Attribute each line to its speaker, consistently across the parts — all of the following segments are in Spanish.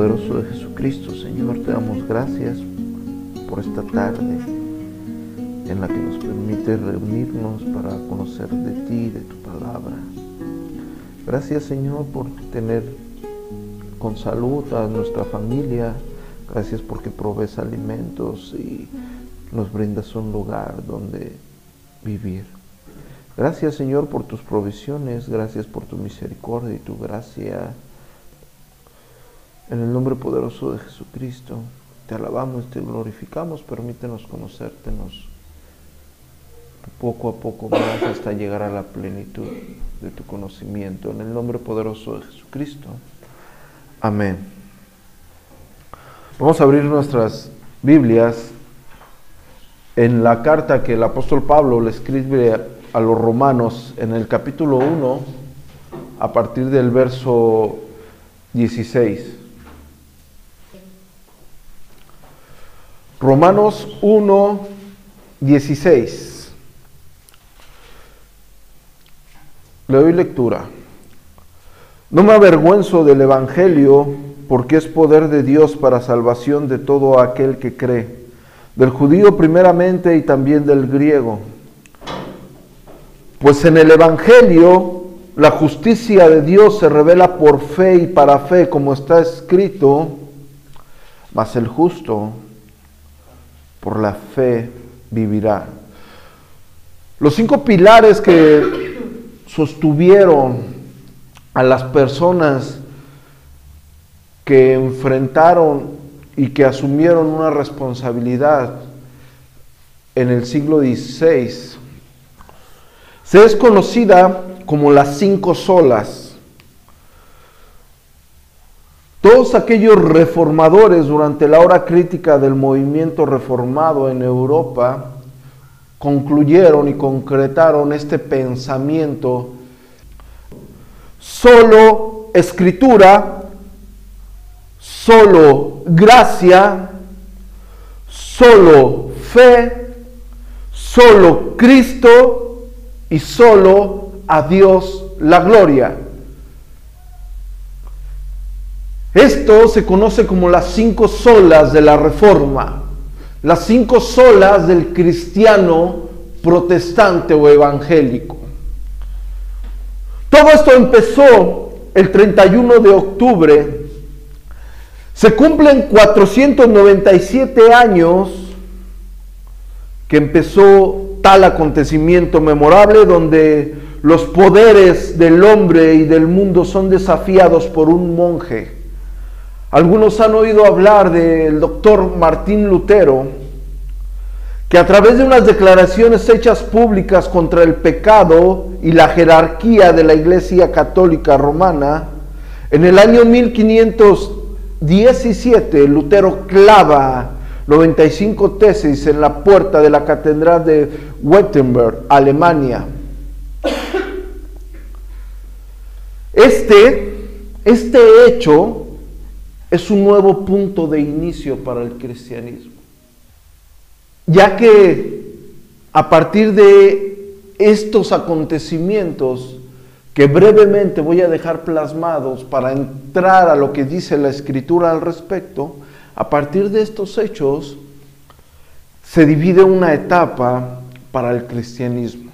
Speaker 1: poderoso de Jesucristo, Señor, te damos gracias por esta tarde en la que nos permite reunirnos para conocer de ti, de tu palabra. Gracias, Señor, por tener con salud a nuestra familia. Gracias porque provees alimentos y nos brindas un lugar donde vivir. Gracias, Señor, por tus provisiones. Gracias por tu misericordia y tu gracia. En el nombre poderoso de Jesucristo, te alabamos, te glorificamos. Permítenos conocértenos poco a poco más hasta llegar a la plenitud de tu conocimiento. En el nombre poderoso de Jesucristo. Amén. Vamos a abrir nuestras Biblias en la carta que el apóstol Pablo le escribe a los romanos en el capítulo 1, a partir del verso 16. Romanos 1, 16. Le doy lectura. No me avergüenzo del Evangelio, porque es poder de Dios para salvación de todo aquel que cree, del judío primeramente y también del griego. Pues en el Evangelio la justicia de Dios se revela por fe y para fe, como está escrito, mas el justo por la fe vivirá. Los 5 pilares que sostuvieron a las personas que enfrentaron y que asumieron una responsabilidad en el siglo XVI, se es conocida como las 5 solas. Todos aquellos reformadores durante la hora crítica del movimiento reformado en Europa concluyeron y concretaron este pensamiento: solo escritura, solo gracia, solo fe, solo Cristo y solo a Dios la gloria. Esto se conoce como las 5 solas de la Reforma, las 5 solas del cristiano protestante o evangélico. Todo esto empezó el 31 de octubre. Se cumplen 497 años que empezó tal acontecimiento memorable, donde los poderes del hombre y del mundo son desafiados por un monje. Algunos han oído hablar del doctor Martín Lutero, que a través de unas declaraciones hechas públicas contra el pecado y la jerarquía de la Iglesia Católica Romana, en el año 1517, Lutero clava 95 tesis en la puerta de la Catedral de Wittenberg, Alemania. Este hecho es un nuevo punto de inicio para el cristianismo, ya que a partir de estos acontecimientos que brevemente voy a dejar plasmados para entrar a lo que dice la Escritura al respecto, a partir de estos hechos se divide una etapa para el cristianismo.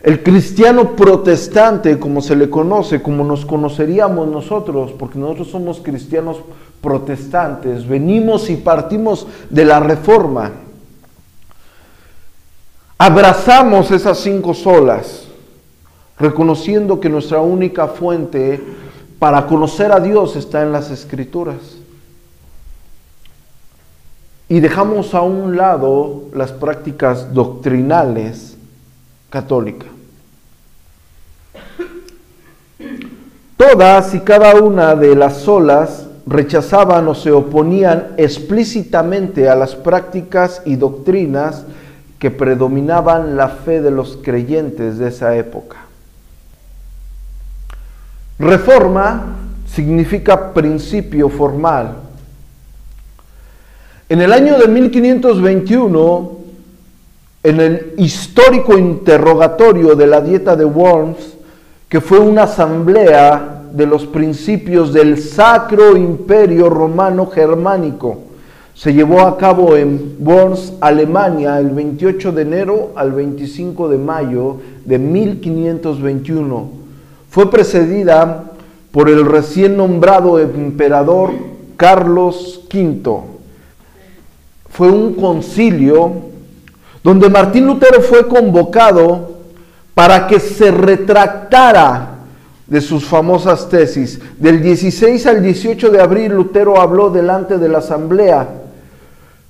Speaker 1: El cristiano protestante, como se le conoce, como nos conoceríamos nosotros, porque nosotros somos cristianos protestantes, venimos y partimos de la Reforma. Abrazamos esas 5 solas, reconociendo que nuestra única fuente para conocer a Dios está en las Escrituras. Y dejamos a un lado las prácticas doctrinales católicas. Todas y cada una de las solas rechazaban o se oponían explícitamente a las prácticas y doctrinas que predominaban la fe de los creyentes de esa época. Reforma significa principio formal. En el año de 1521, en el histórico interrogatorio de la Dieta de Worms, que fue una asamblea de los principios del Sacro Imperio Romano Germánico. Se llevó a cabo en Worms, Alemania, el 28 de enero al 25 de mayo de 1521. Fue precedida por el recién nombrado emperador Carlos V. Fue un concilio donde Martín Lutero fue convocado para que se retractara de sus famosas tesis. Del 16 al 18 de abril, Lutero habló delante de la asamblea.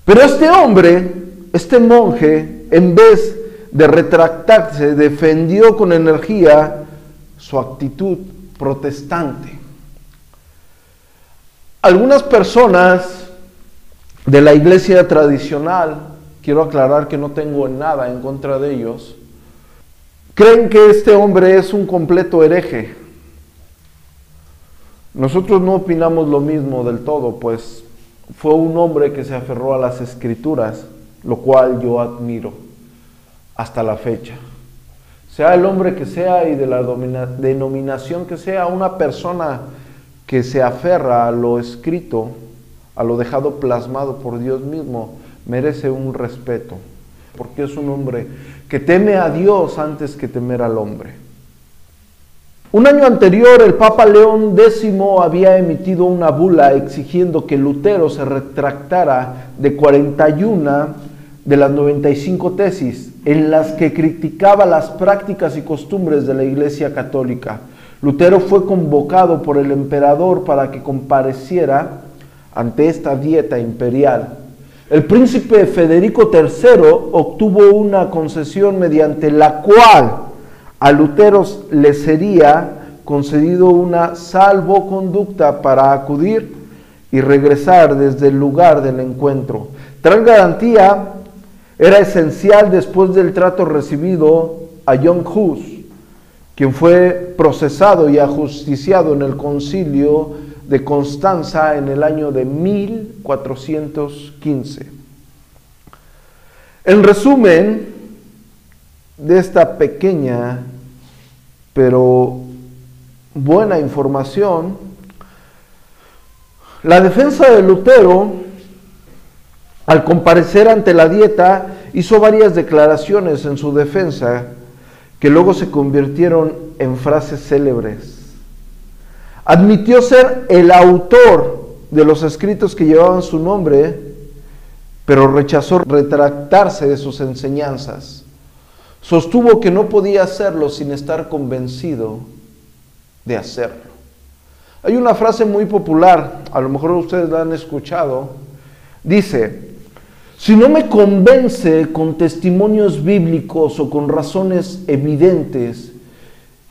Speaker 1: Pero este hombre, este monje, en vez de retractarse, defendió con energía su actitud protestante. Algunas personas de la iglesia tradicional, quiero aclarar que no tengo nada en contra de ellos, creen que este hombre es un completo hereje. Nosotros no opinamos lo mismo del todo, pues fue un hombre que se aferró a las Escrituras, lo cual yo admiro hasta la fecha. Sea el hombre que sea y de la denominación que sea, una persona que se aferra a lo escrito, a lo dejado plasmado por Dios mismo, merece un respeto, porque es un hombre que teme a Dios antes que temer al hombre. Un año anterior, el Papa León X había emitido una bula exigiendo que Lutero se retractara de 41 de las 95 tesis en las que criticaba las prácticas y costumbres de la Iglesia Católica. Lutero fue convocado por el emperador para que compareciera ante esta dieta imperial. El príncipe Federico III obtuvo una concesión mediante la cual a Lutero le sería concedido una salvoconducta para acudir y regresar desde el lugar del encuentro. Tal garantía era esencial después del trato recibido a John Hus, quien fue procesado y ajusticiado en el concilio de Constanza en el año de 1415. En resumen de esta pequeña pero buena información, la defensa de Lutero, al comparecer ante la dieta, hizo varias declaraciones en su defensa que luego se convirtieron en frases célebres. Admitió ser el autor de los escritos que llevaban su nombre, pero rechazó retractarse de sus enseñanzas. Sostuvo que no podía hacerlo sin estar convencido de hacerlo. Hay una frase muy popular, a lo mejor ustedes la han escuchado, dice: si no me convence con testimonios bíblicos o con razones evidentes,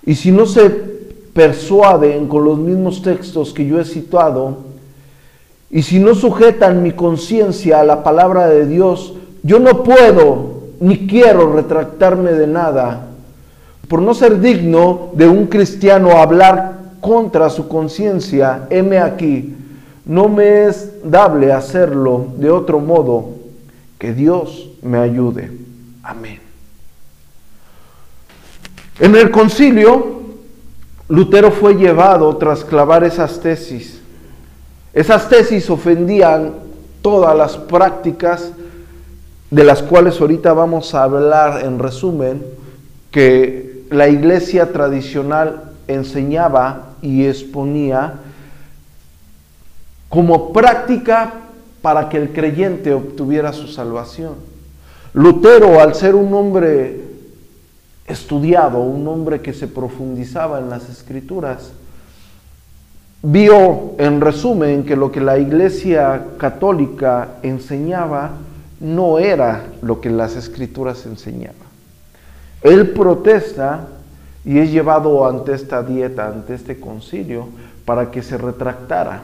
Speaker 1: y si no se persuaden con los mismos textos que yo he citado, y si no sujetan mi conciencia a la palabra de Dios, yo no puedo ni quiero retractarme de nada. Por no ser digno de un cristiano hablar contra su conciencia, heme aquí, no me es dable hacerlo de otro modo. Que Dios me ayude. Amén. En el concilio, Lutero fue llevado tras clavar esas tesis. Esas tesis ofendían todas las prácticas de las cuales ahorita vamos a hablar en resumen, que la iglesia tradicional enseñaba y exponía como práctica para que el creyente obtuviera su salvación. Lutero, al ser un hombre estudiado, un hombre que se profundizaba en las Escrituras, vio en resumen que lo que la Iglesia Católica enseñaba no era lo que las Escrituras enseñaban. Él protesta y es llevado ante esta dieta, ante este concilio, para que se retractara,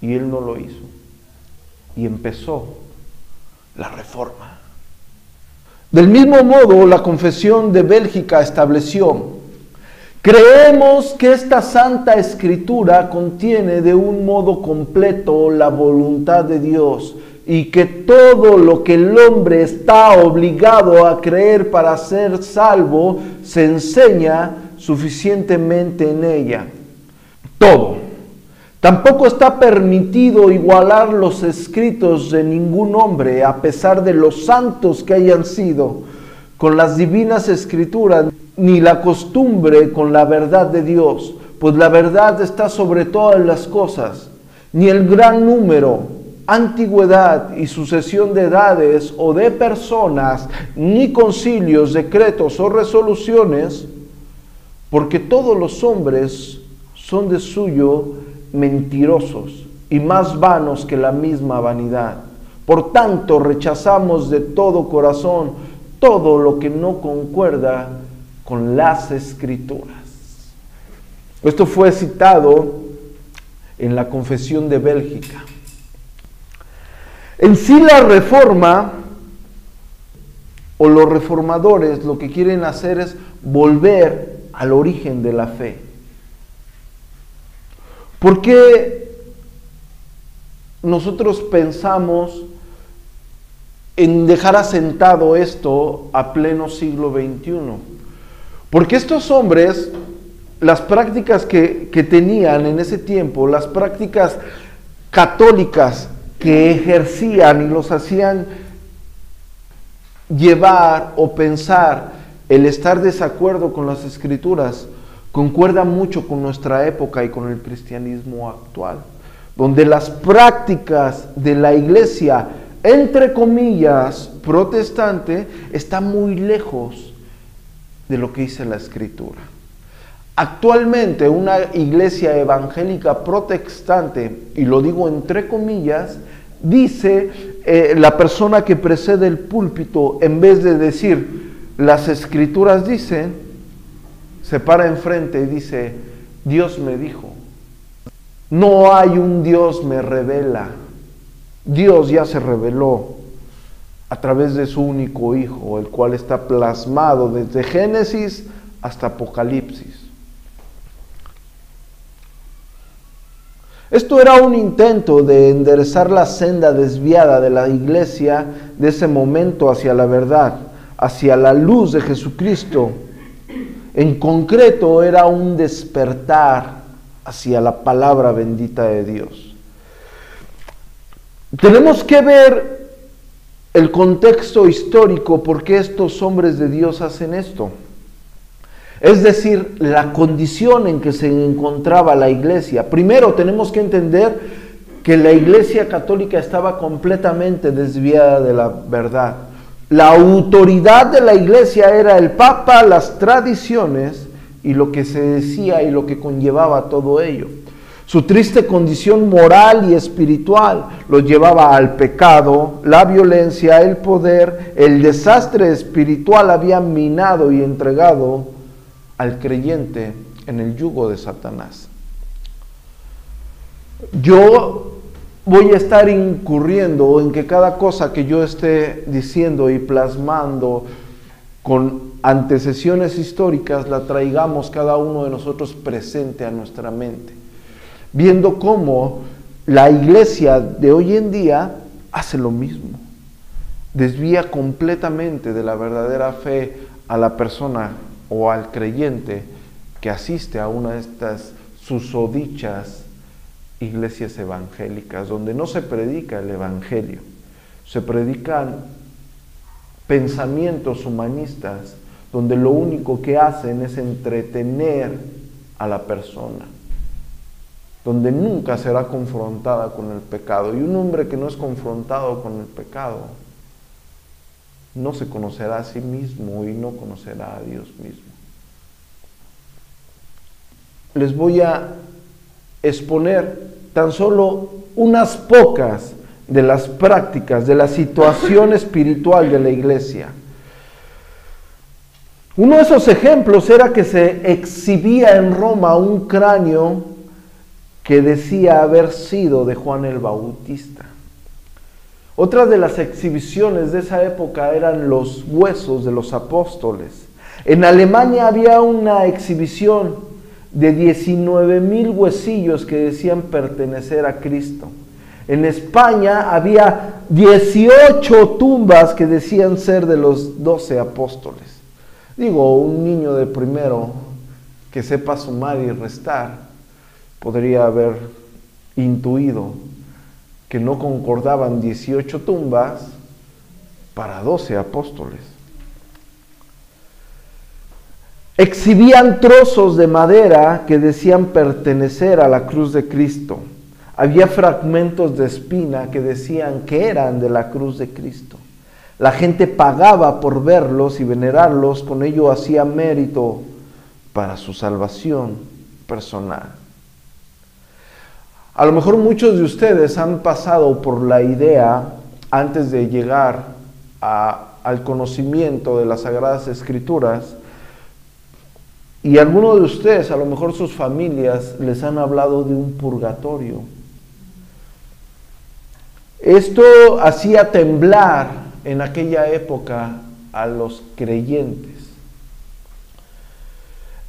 Speaker 1: y él no lo hizo. Y empezó la reforma. Del mismo modo, la Confesión de Bélgica estableció: creemos que esta Santa Escritura contiene de un modo completo la voluntad de Dios, y que todo lo que el hombre está obligado a creer para ser salvo se enseña suficientemente en ella. todo. Tampoco está permitido igualar los escritos de ningún hombre, a pesar de los santos que hayan sido, con las divinas escrituras, ni la costumbre con la verdad de Dios, pues la verdad está sobre todas las cosas, ni el gran número, antigüedad y sucesión de edades o de personas, ni concilios, decretos o resoluciones, porque todos los hombres son de suyo mentirosos y más vanos que la misma vanidad. Por tanto, rechazamos de todo corazón todo lo que no concuerda con las Escrituras. Esto fue citado en la Confesión de Bélgica. En sí, la reforma o los reformadores lo que quieren hacer es volver al origen de la fe. ¿Por qué nosotros pensamos en dejar asentado esto a pleno siglo XXI? Porque estos hombres, las prácticas que tenían en ese tiempo, las prácticas católicas que ejercían y los hacían llevar o pensar el estar desacuerdo con las Escrituras, concuerda mucho con nuestra época y con el cristianismo actual, donde las prácticas de la iglesia, entre comillas, protestante, están muy lejos de lo que dice la Escritura. Actualmente una iglesia evangélica protestante, y lo digo entre comillas, dice la persona que precede el púlpito, en vez de decir las Escrituras dicen, se para enfrente y dice, Dios me dijo. No hay un Dios me revela. Dios ya se reveló a través de su único Hijo, el cual está plasmado desde Génesis hasta Apocalipsis. Esto era un intento de enderezar la senda desviada de la iglesia de ese momento hacia la verdad, hacia la luz de Jesucristo. En concreto, era un despertar hacia la palabra bendita de Dios. Tenemos que ver el contexto histórico por qué estos hombres de Dios hacen esto. Es decir, la condición en que se encontraba la iglesia. Primero tenemos que entender que la iglesia católica estaba completamente desviada de la verdad. La autoridad de la iglesia era el Papa, las tradiciones y lo que se decía y lo que conllevaba todo ello. Su triste condición moral y espiritual los llevaba al pecado, la violencia, el poder, el desastre espiritual había minado y entregado al creyente en el yugo de Satanás. Yo voy a estar incurriendo en que cada cosa que yo esté diciendo y plasmando con antecesiones históricas la traigamos cada uno de nosotros presente a nuestra mente, viendo cómo la iglesia de hoy en día hace lo mismo, desvía completamente de la verdadera fe a la persona o al creyente que asiste a una de estas susodichas iglesias evangélicas, donde no se predica el evangelio, se predican pensamientos humanistas, donde lo único que hacen es entretener a la persona, donde nunca será confrontada con el pecado. Y un hombre que no es confrontado con el pecado no se conocerá a sí mismo y no conocerá a Dios mismo. Les voy a exponer tan solo unas pocas de las prácticas, de la situación espiritual de la iglesia. Uno de esos ejemplos era que se exhibía en Roma un cráneo que decía haber sido de Juan el Bautista. Otra de las exhibiciones de esa época eran los huesos de los apóstoles. En Alemania había una exhibición de 19,000 huesillos que decían pertenecer a Cristo. En España había 18 tumbas que decían ser de los 12 apóstoles. Digo, un niño de primero que sepa sumar y restar, podría haber intuido que no concordaban 18 tumbas para 12 apóstoles. Exhibían trozos de madera que decían pertenecer a la cruz de Cristo. Había fragmentos de espina que decían que eran de la cruz de Cristo. La gente pagaba por verlos y venerarlos, con ello hacía mérito para su salvación personal. A lo mejor muchos de ustedes han pasado por la idea, antes de llegar al conocimiento de las Sagradas Escrituras, y algunos de ustedes, a lo mejor sus familias, les han hablado de un purgatorio. Esto hacía temblar en aquella época a los creyentes.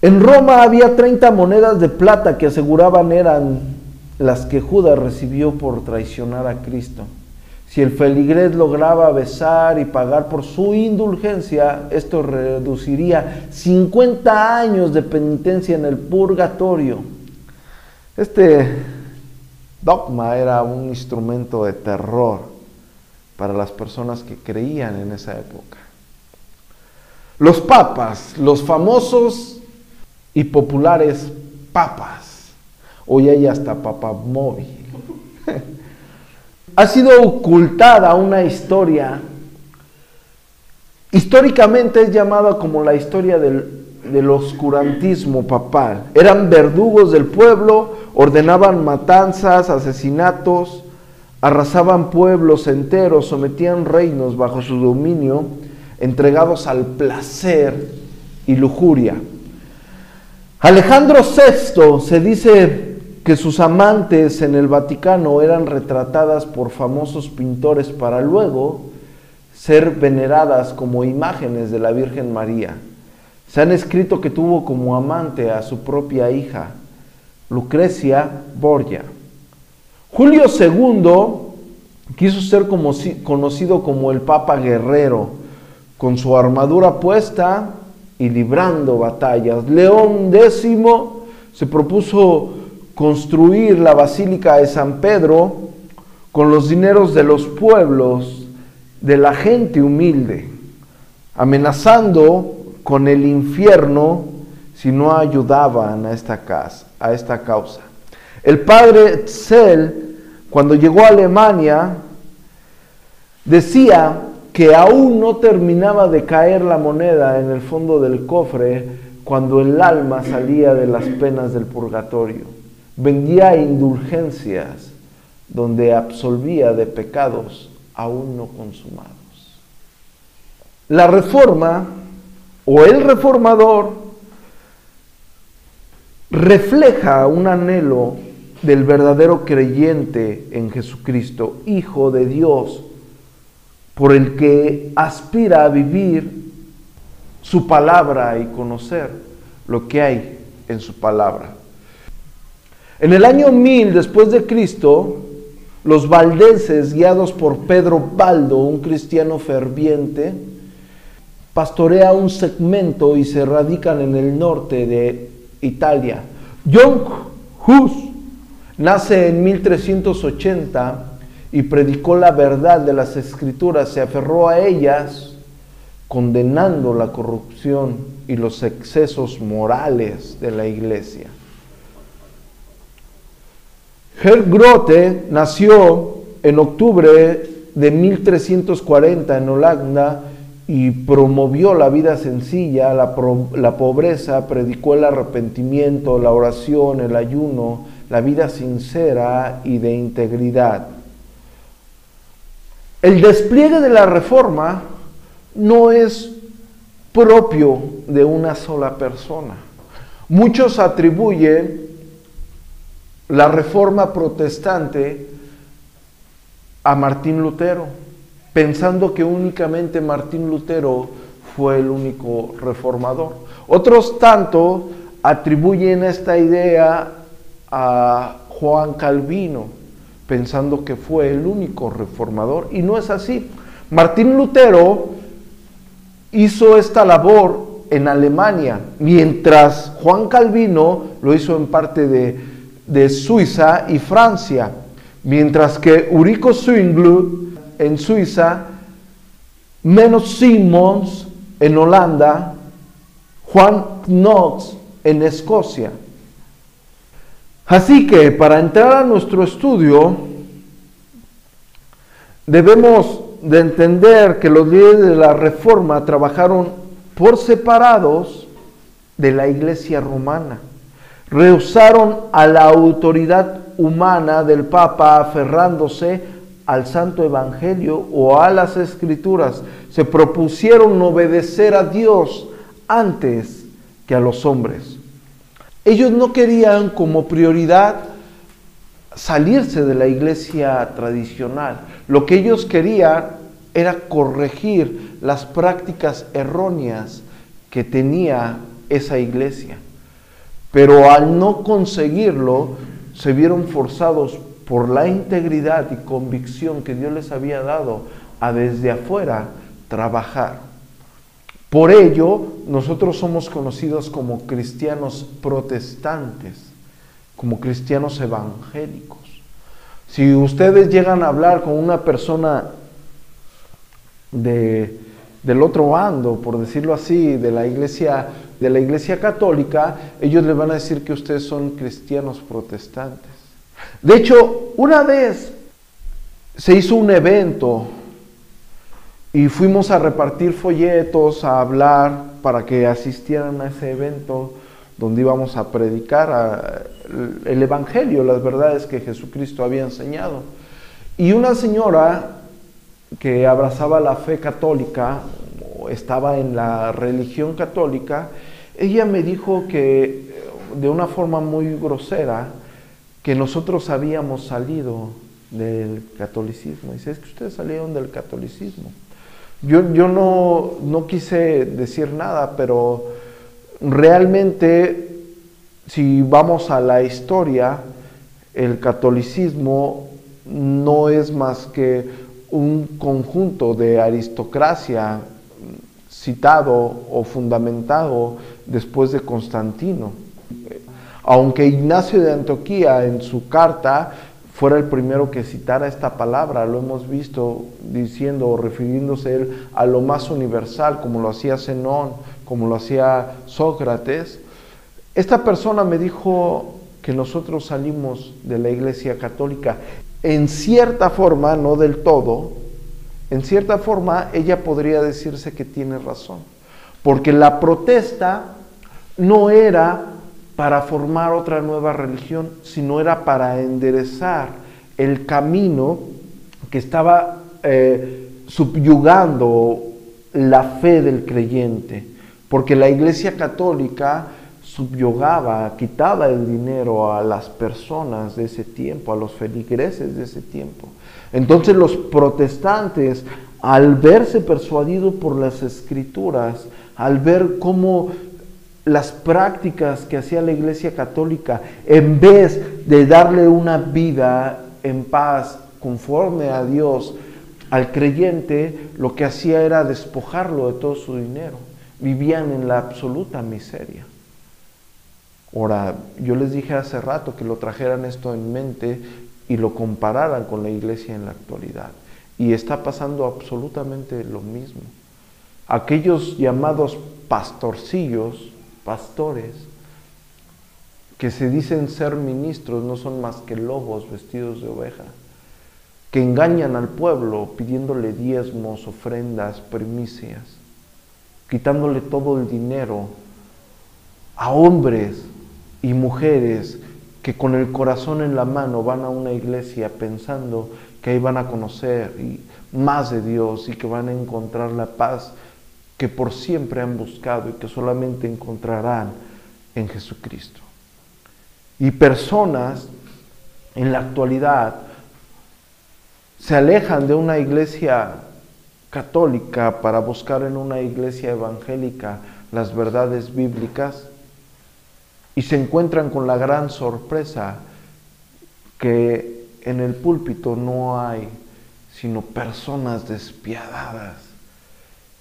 Speaker 1: En Roma había 30 monedas de plata que aseguraban eran las que Judas recibió por traicionar a Cristo. Si el feligrés lograba besar y pagar por su indulgencia, esto reduciría 50 años de penitencia en el purgatorio. Este dogma era un instrumento de terror para las personas que creían en esa época. Los papas, los famosos y populares papas, hoy hay hasta papamóvil. Ha sido ocultada una historia, históricamente es llamada como la historia del oscurantismo papal. Eran verdugos del pueblo, ordenaban matanzas, asesinatos, arrasaban pueblos enteros, sometían reinos bajo su dominio, entregados al placer y lujuria. Alejandro VI se dice que sus amantes en el Vaticano eran retratadas por famosos pintores para luego ser veneradas como imágenes de la Virgen María. Se han escrito que tuvo como amante a su propia hija, Lucrecia Borgia. Julio II quiso ser conocido como el Papa Guerrero, con su armadura puesta y librando batallas. León X se propuso construir la Basílica de San Pedro con los dineros de los pueblos, de la gente humilde, amenazando con el infierno si no ayudaban a esta causa. El padre Zell, cuando llegó a Alemania, decía que aún no terminaba de caer la moneda en el fondo del cofre cuando el alma salía de las penas del purgatorio. Vendía indulgencias donde absolvía de pecados aún no consumados. La reforma o el reformador refleja un anhelo del verdadero creyente en Jesucristo, Hijo de Dios, por el que aspira a vivir su palabra y conocer lo que hay en su palabra. En el año 1000 después de Cristo, los valdenses, guiados por Pedro Baldo, un cristiano ferviente, pastorea un segmento y se radican en el norte de Italia. John Hus nace en 1380 y predicó la verdad de las Escrituras, se aferró a ellas, condenando la corrupción y los excesos morales de la iglesia. Geert Grote nació en octubre de 1340 en Holanda y promovió la vida sencilla, la pobreza, predicó el arrepentimiento, la oración, el ayuno, la vida sincera y de integridad. El despliegue de la reforma no es propio de una sola persona. Muchos atribuyen la reforma protestante a Martín Lutero, pensando que únicamente Martín Lutero fue el único reformador. Otros tanto atribuyen esta idea a Juan Calvino, pensando que fue el único reformador, y no es así. Martín Lutero hizo esta labor en Alemania, mientras Juan Calvino lo hizo en parte de de Suiza y Francia, mientras que Ulrico Zwingli en Suiza, Menno Simons en Holanda, Juan Knox en Escocia. Así que para entrar a nuestro estudio, debemos de entender que los líderes de la Reforma trabajaron por separados de la Iglesia romana. Rehusaron a la autoridad humana del Papa aferrándose al Santo Evangelio o a las Escrituras. Se propusieron obedecer a Dios antes que a los hombres. Ellos no querían como prioridad salirse de la iglesia tradicional. Lo que ellos querían era corregir las prácticas erróneas que tenía esa iglesia. Pero al no conseguirlo, se vieron forzados por la integridad y convicción que Dios les había dado a desde afuera trabajar. Por ello, nosotros somos conocidos como cristianos protestantes, como cristianos evangélicos. Si ustedes llegan a hablar con una persona del otro bando, por decirlo así, de la iglesia católica, ellos le van a decir que ustedes son cristianos protestantes. De hecho, una vez se hizo un evento y fuimos a repartir folletos, a hablar para que asistieran a ese evento donde íbamos a predicar el Evangelio, las verdades que Jesucristo había enseñado. Y una señora que abrazaba la fe católica, o estaba en la religión católica, ella me dijo que, de una forma muy grosera, que nosotros habíamos salido del catolicismo. Dice, es que ustedes salieron del catolicismo. Yo no quise decir nada, pero realmente, si vamos a la historia, el catolicismo no es más que un conjunto de aristocracia citado o fundamentado después de Constantino. Aunque Ignacio de Antioquía en su carta fuera el primero que citara esta palabra, lo hemos visto diciendo o refiriéndose él a lo más universal, como lo hacía Zenón, como lo hacía Sócrates. Esta persona me dijo que nosotros salimos de la Iglesia Católica. En cierta forma, no del todo, en cierta forma ella podría decirse que tiene razón, porque la protesta no era para formar otra nueva religión, sino era para enderezar el camino que estaba subyugando la fe del creyente, porque la Iglesia Católica subyugaba, quitaba el dinero a las personas de ese tiempo, a los feligreses de ese tiempo. Entonces los protestantes, al verse persuadidos por las Escrituras, al ver cómo las prácticas que hacía la Iglesia Católica, en vez de darle una vida en paz, conforme a Dios, al creyente, lo que hacía era despojarlo de todo su dinero. Vivían en la absoluta miseria. Ahora, yo les dije hace rato que lo trajeran esto en mente y lo compararan con la iglesia en la actualidad. Y está pasando absolutamente lo mismo. Aquellos llamados pastorcillos, pastores, que se dicen ser ministros, no son más que lobos vestidos de oveja, que engañan al pueblo pidiéndole diezmos, ofrendas, primicias, quitándole todo el dinero a hombres y mujeres que con el corazón en la mano van a una iglesia pensando que ahí van a conocer más de Dios y que van a encontrar la paz que por siempre han buscado y que solamente encontrarán en Jesucristo. Y personas en la actualidad se alejan de una iglesia católica para buscar en una iglesia evangélica las verdades bíblicas y se encuentran con la gran sorpresa que en el púlpito no hay sino personas despiadadas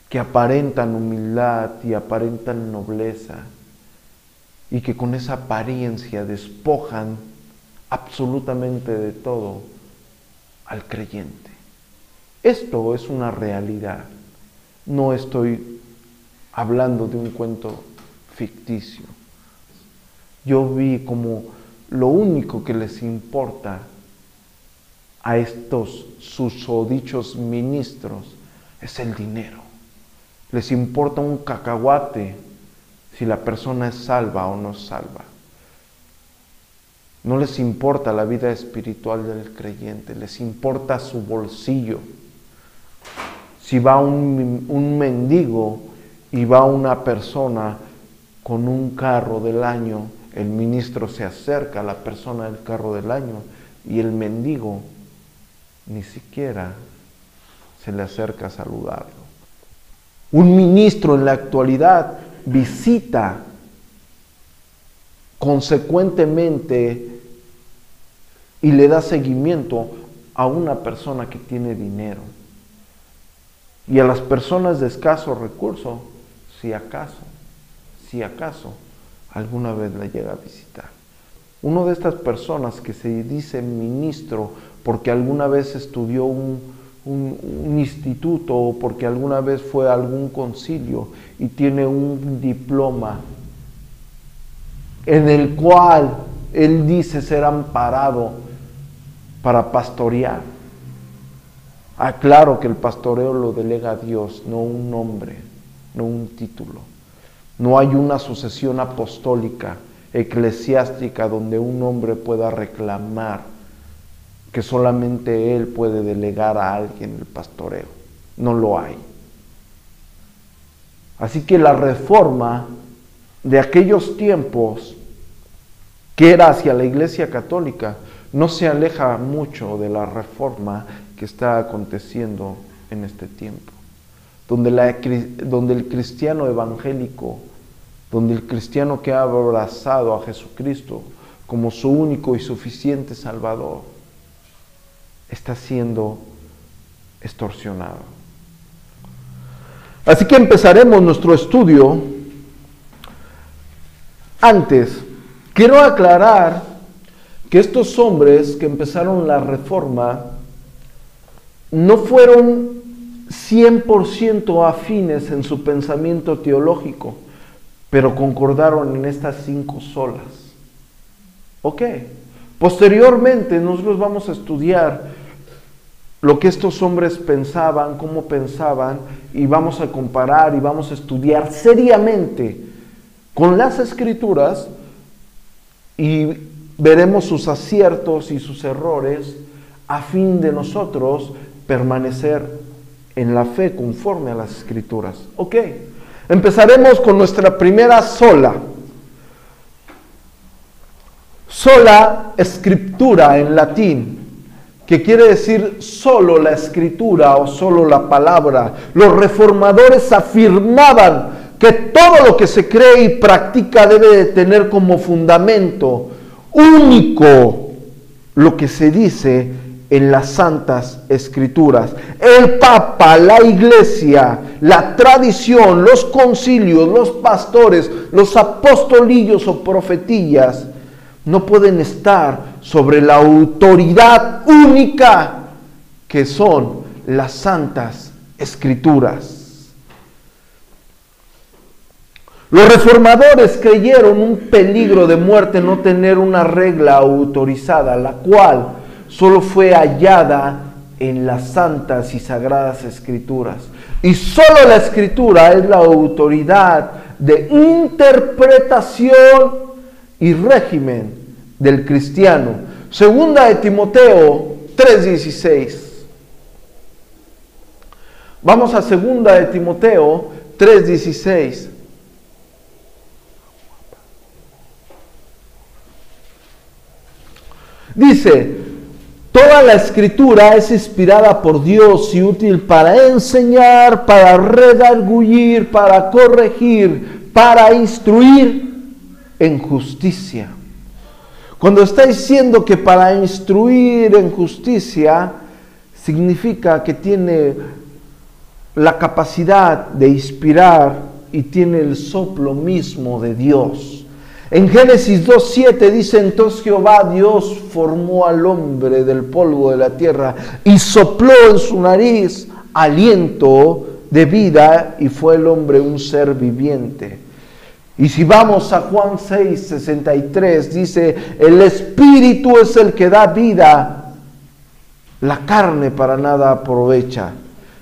Speaker 1: que aparentan humildad y aparentan nobleza y que con esa apariencia despojan absolutamente de todo al creyente. Esto es una realidad. No estoy hablando de un cuento ficticio. Yo vi como lo único que les importa a estos susodichos ministros es el dinero. Les importa un cacahuate si la persona es salva o no es salva. No les importa la vida espiritual del creyente, les importa su bolsillo. Si va un mendigo y va una persona con un carro del año, el ministro se acerca a la persona del carro del año y el mendigo ni siquiera se le acerca a saludarlo. Un ministro en la actualidad visita consecuentemente y le da seguimiento a una persona que tiene dinero. Y a las personas de escasos recursos, si acaso, alguna vez la llega a visitar. Uno de estas personas que se dice ministro porque alguna vez estudió un instituto o porque alguna vez fue a algún concilio y tiene un diploma en el cual él dice ser amparado para pastorear. Claro que el pastoreo lo delega a Dios, no un nombre, no un título. No hay una sucesión apostólica, eclesiástica, donde un hombre pueda reclamar que solamente él puede delegar a alguien el pastoreo. No lo hay. Así que la reforma de aquellos tiempos, que era hacia la Iglesia Católica, no se aleja mucho de la reforma que está aconteciendo en este tiempo, donde el cristiano evangélico, donde el cristiano que ha abrazado a Jesucristo como su único y suficiente Salvador, está siendo extorsionado. Así que empezaremos nuestro estudio. Antes, quiero aclarar que estos hombres que empezaron la reforma no fueron 100% afines en su pensamiento teológico, pero concordaron en estas 5 solas. Ok. Posteriormente nosotros vamos a estudiar lo que estos hombres pensaban, cómo pensaban, y vamos a comparar y vamos a estudiar seriamente con las Escrituras y veremos sus aciertos y sus errores a fin de nosotros permanecer en la fe conforme a las Escrituras. Ok, empezaremos con nuestra primera sola. Sola Scriptura en latín, que quiere decir solo la escritura o solo la palabra. Los reformadores afirmaban que todo lo que se cree y practica debe de tener como fundamento único lo que se dice en las Santas Escrituras. El Papa, la Iglesia, la tradición, los concilios, los pastores, los apostolillos o profetillas no pueden estar sobre la autoridad única que son las Santas Escrituras. Los reformadores creyeron un peligro de muerte no tener una regla autorizada, la cual solo fue hallada en las Santas y Sagradas Escrituras. Y solo la Escritura es la autoridad de interpretación y régimen del cristiano. Segunda de Timoteo 3:16. Vamos a segunda de Timoteo 3:16. Dice: toda la Escritura es inspirada por Dios y útil para enseñar, para redarguir, para corregir, para instruir en justicia. Cuando está diciendo que para instruir en justicia, significa que tiene la capacidad de inspirar y tiene el soplo mismo de Dios. En Génesis 2:7 dice: entonces Jehová Dios formó al hombre del polvo de la tierra y sopló en su nariz aliento de vida, y fue el hombre un ser viviente. Y si vamos a Juan 6:63, dice: el espíritu es el que da vida, la carne para nada aprovecha.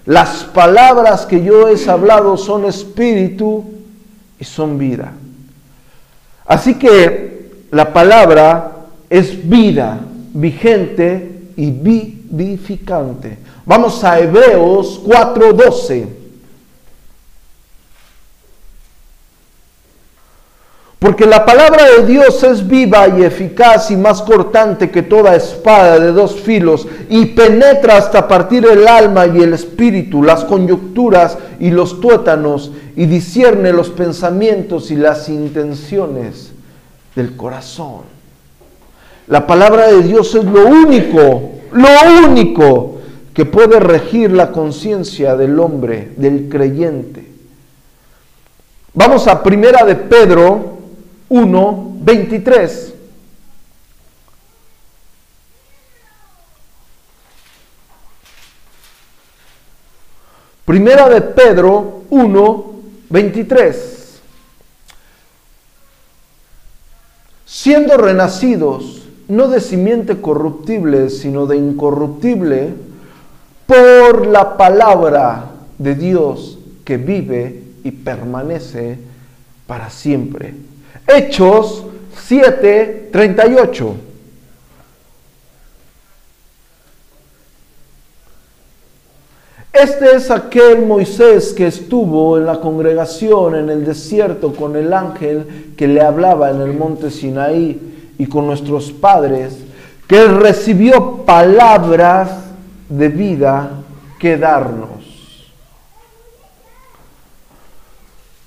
Speaker 1: Las palabras que yo he hablado son espíritu y son vida. Así que la palabra es vida, vigente y vivificante. Vamos a Hebreos 4:12. Porque la palabra de Dios es viva y eficaz y más cortante que toda espada de dos filos, y penetra hasta partir el alma y el espíritu, las coyunturas y los tuétanos, y discierne los pensamientos y las intenciones del corazón. La palabra de Dios es lo único que puede regir la conciencia del hombre, del creyente. Vamos a Primera de Pedro 1:23. Primera de Pedro 1:23. Siendo renacidos, no de simiente corruptible, sino de incorruptible, por la palabra de Dios que vive y permanece para siempre. Hechos 7:38. Este es aquel Moisés que estuvo en la congregación en el desierto con el ángel que le hablaba en el monte Sinaí, y con nuestros padres, que recibió palabras de vida que darnos.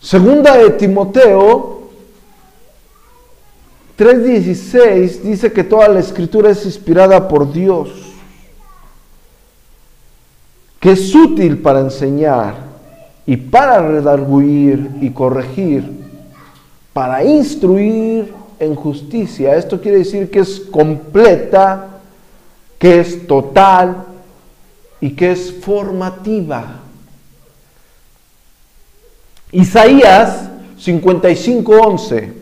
Speaker 1: Segunda de Timoteo 3:16 dice que toda la escritura es inspirada por Dios, que es útil para enseñar y para redarguir y corregir, para instruir en justicia. Esto quiere decir que es completa, que es total y que es formativa. Isaías 55:11.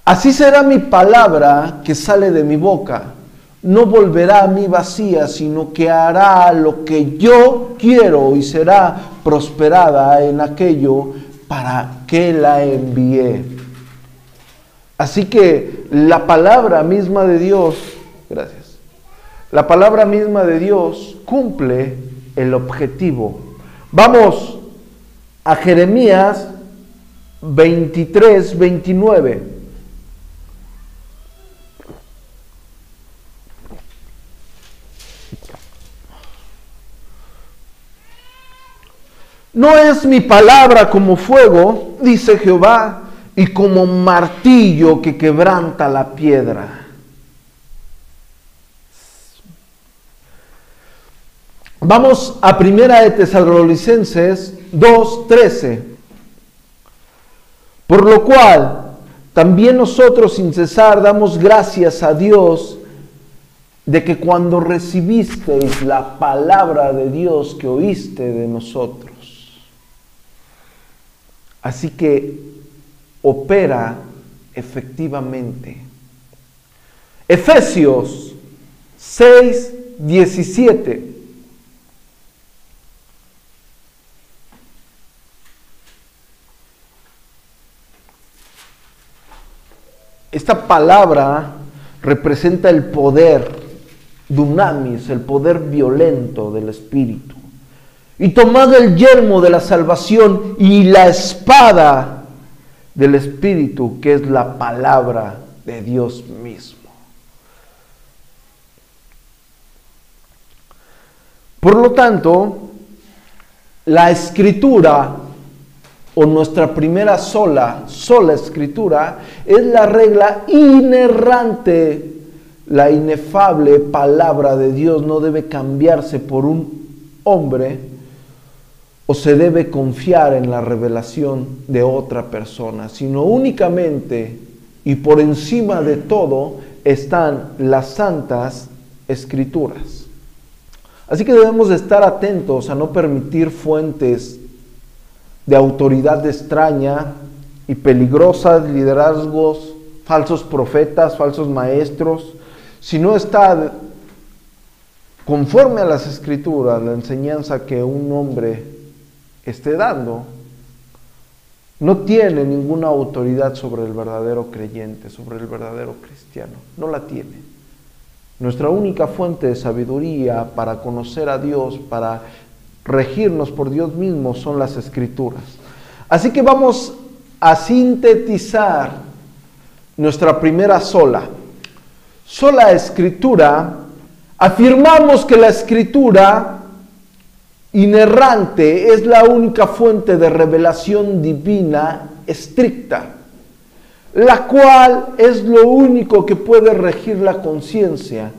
Speaker 1: Así será mi palabra que sale de mi boca. No volverá a mí vacía, sino que hará lo que yo quiero y será prosperada en aquello para que la envié. Así que la palabra misma de Dios, gracias, la palabra misma de Dios cumple el objetivo. Vamos a Jeremías 23:29. No es mi palabra como fuego, dice Jehová, y como martillo que quebranta la piedra. Vamos a Primera de Tesalonicenses 2:13. Por lo cual, también nosotros sin cesar damos gracias a Dios de que cuando recibisteis la palabra de Dios que oíste de nosotros. Así que opera efectivamente. Efesios 6:17. Esta palabra representa el poder dunamis, el poder violento del Espíritu. Y tomad el yelmo de la salvación y la espada del Espíritu, que es la palabra de Dios mismo. Por lo tanto, la Escritura, o nuestra primera sola Escritura, es la regla inerrante, la inefable palabra de Dios. No debe cambiarse por un hombre o se debe confiar en la revelación de otra persona, sino únicamente y por encima de todo están las santas escrituras. Así que debemos de estar atentos a no permitir fuentes de autoridad extraña y peligrosas, liderazgos, falsos profetas, falsos maestros. Si no está conforme a las escrituras, la enseñanza que un hombre esté dando, no tiene ninguna autoridad sobre el verdadero creyente, sobre el verdadero cristiano. No la tiene. Nuestra única fuente de sabiduría para conocer a Dios, para regirnos por Dios mismo, son las escrituras. Así que vamos a sintetizar nuestra primera sola. Sola escritura. Afirmamos que la escritura inerrante es la única fuente de revelación divina estricta, la cual es lo único que puede regir la conciencia.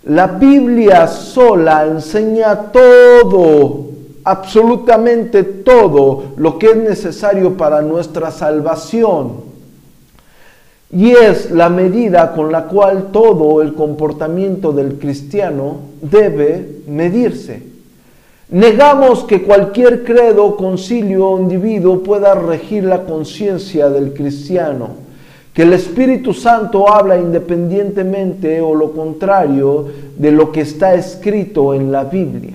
Speaker 1: La Biblia sola enseña todo, absolutamente todo lo que es necesario para nuestra salvación. Y es la medida con la cual todo el comportamiento del cristiano debe medirse. Negamos que cualquier credo, concilio o individuo pueda regir la conciencia del cristiano, que el Espíritu Santo habla independientemente o lo contrario de lo que está escrito en la Biblia,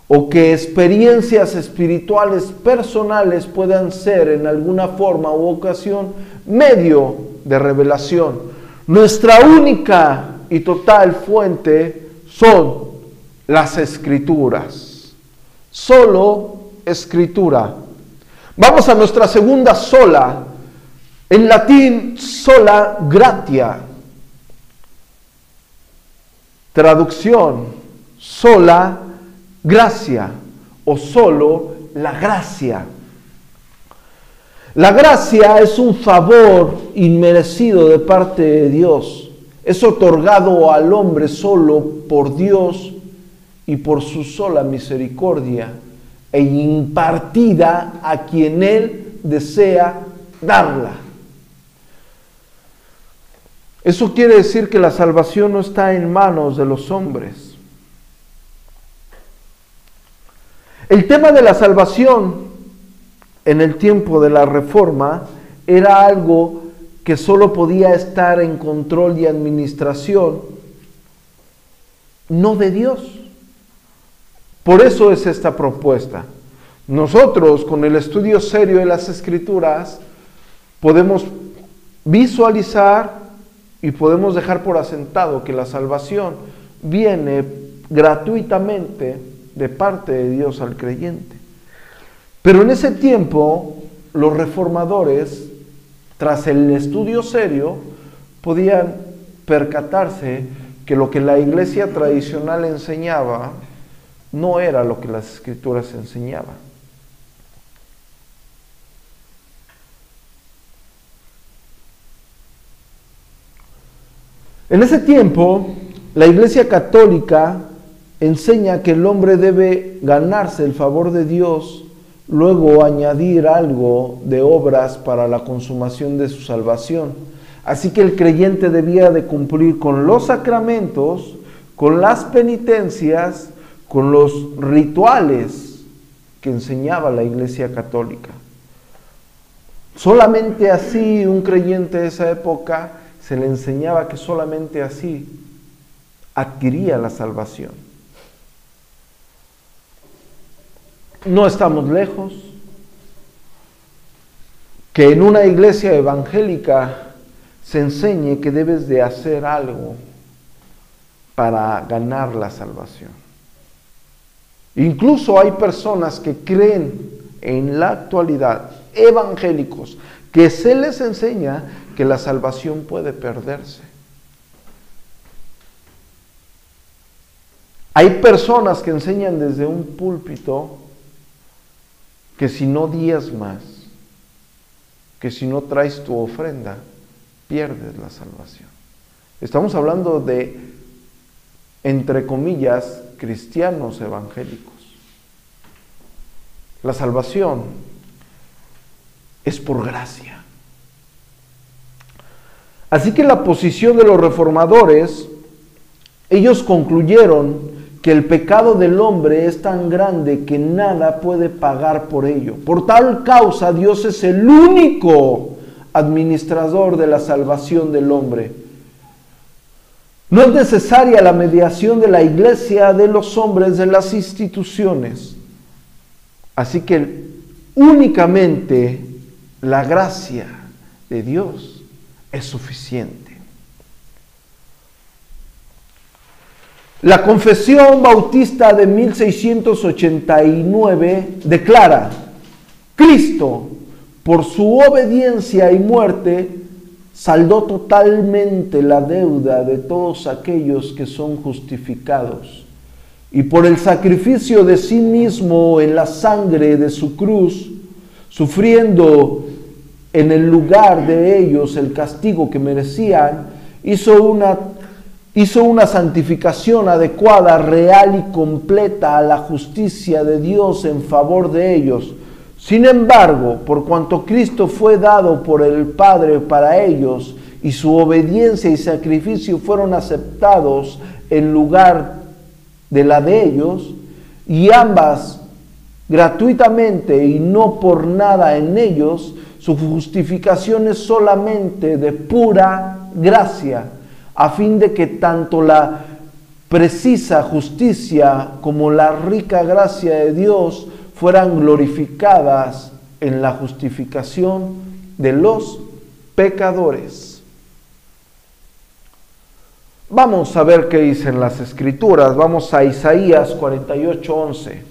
Speaker 1: o que experiencias espirituales personales puedan ser en alguna forma u ocasión medio de revelación. Nuestra única y total fuente son las escrituras. Solo escritura. Vamos a nuestra segunda sola. En latín, sola gratia. Traducción, sola gracia o solo la gracia. La gracia es un favor inmerecido de parte de Dios. Es otorgado al hombre solo por Dios y por su sola misericordia e impartida a quien Él desea darla. Eso quiere decir que la salvación no está en manos de los hombres. El tema de la salvación en el tiempo de la Reforma era algo que solo podía estar en control y administración, no de Dios. Por eso es esta propuesta. Nosotros, con el estudio serio de las Escrituras, podemos visualizar y podemos dejar por asentado que la salvación viene gratuitamente de parte de Dios al creyente. Pero en ese tiempo, los reformadores, tras el estudio serio, podían percatarse que lo que la iglesia tradicional enseñaba no era lo que las Escrituras enseñaban. En ese tiempo, la Iglesia Católica enseña que el hombre debe ganarse el favor de Dios, luego añadir algo de obras para la consumación de su salvación. Así que el creyente debía de cumplir con los sacramentos, con las penitencias, con los rituales que enseñaba la Iglesia Católica. Solamente así un creyente de esa época se le enseñaba que solamente así adquiría la salvación. No estamos lejos que en una iglesia evangélica se enseñe que debes de hacer algo para ganar la salvación. Incluso hay personas que creen en la actualidad, evangélicos, que se les enseña que la salvación puede perderse. Hay personas que enseñan desde un púlpito que si no diezmas, que si no traes tu ofrenda, pierdes la salvación. Estamos hablando de, entre comillas, cristianos evangélicos. La salvación es por gracia. Así que la posición de los reformadores, ellos concluyeron que el pecado del hombre es tan grande que nada puede pagar por ello. Por tal causa, Dios es el único administrador de la salvación del hombre. No es necesaria la mediación de la iglesia, de los hombres, de las instituciones. Así que únicamente la gracia de Dios es suficiente. La Confesión Bautista de 1689 declara: Cristo, por su obediencia y muerte, saldó totalmente la deuda de todos aquellos que son justificados, y por el sacrificio de sí mismo en la sangre de su cruz, sufriendo en el lugar de ellos el castigo que merecían, hizo una santificación adecuada, real y completa a la justicia de Dios en favor de ellos. Sin embargo, por cuanto Cristo fue dado por el Padre para ellos, y su obediencia y sacrificio fueron aceptados en lugar de la de ellos, y ambas gratuitamente y no por nada en ellos, su justificación es solamente de pura gracia, a fin de que tanto la precisa justicia como la rica gracia de Dios fueran glorificadas en la justificación de los pecadores. Vamos a ver qué dicen las Escrituras. Vamos a Isaías 48:11.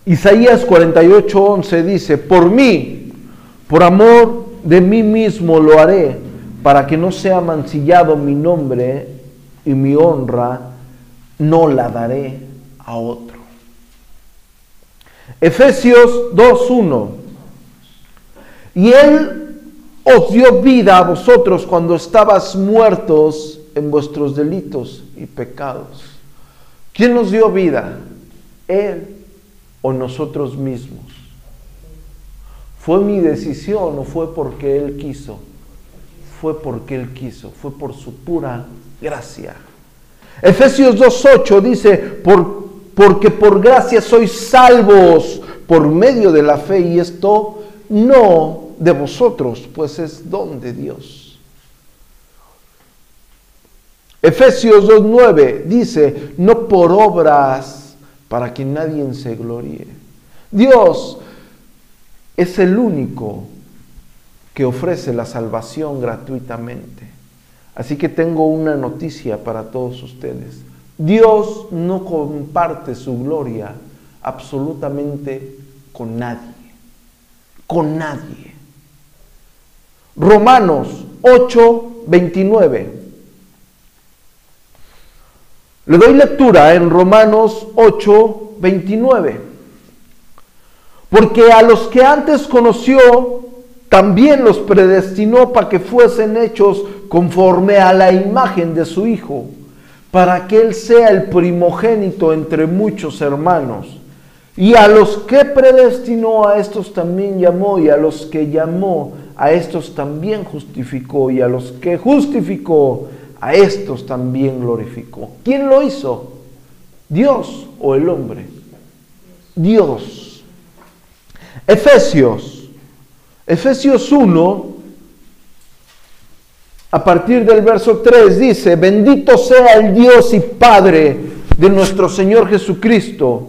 Speaker 1: Isaías 48:11 dice: por mí, por amor de mí mismo lo haré, para que no sea mancillado mi nombre, y mi honra no la daré a otro. Efesios 2:1. Y Él os dio vida a vosotros cuando estabas muertos en vuestros delitos y pecados. ¿Quién nos dio vida? Él o nosotros mismos. ¿Fue mi decisión o fue porque Él quiso? Fue porque Él quiso, fue por su pura gracia. Efesios 2:8 dice: porque por gracia sois salvos por medio de la fe, y esto no de vosotros, pues es don de Dios. Efesios 2:9 dice: no por obras, para que nadie se gloríe. Dios es el único que ofrece la salvación gratuitamente. Así que tengo una noticia para todos ustedes. Dios no comparte su gloria absolutamente con nadie. Con nadie. Romanos 8:29. Le doy lectura en Romanos 8:29. Porque a los que antes conoció, también los predestinó para que fuesen hechos conforme a la imagen de su Hijo, para que Él sea el primogénito entre muchos hermanos. Y a los que predestinó, a estos también llamó, y a los que llamó, a estos también justificó, y a los que justificó, a estos también glorificó. ¿Quién lo hizo? ¿Dios o el hombre? Dios. Efesios 1, a partir del verso 3 dice: bendito sea el Dios y Padre de nuestro Señor Jesucristo,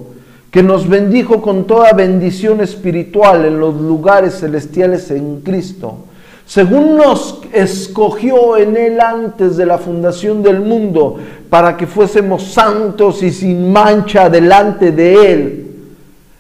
Speaker 1: que nos bendijo con toda bendición espiritual en los lugares celestiales en Cristo, según nos escogió en Él antes de la fundación del mundo, para que fuésemos santos y sin mancha delante de Él,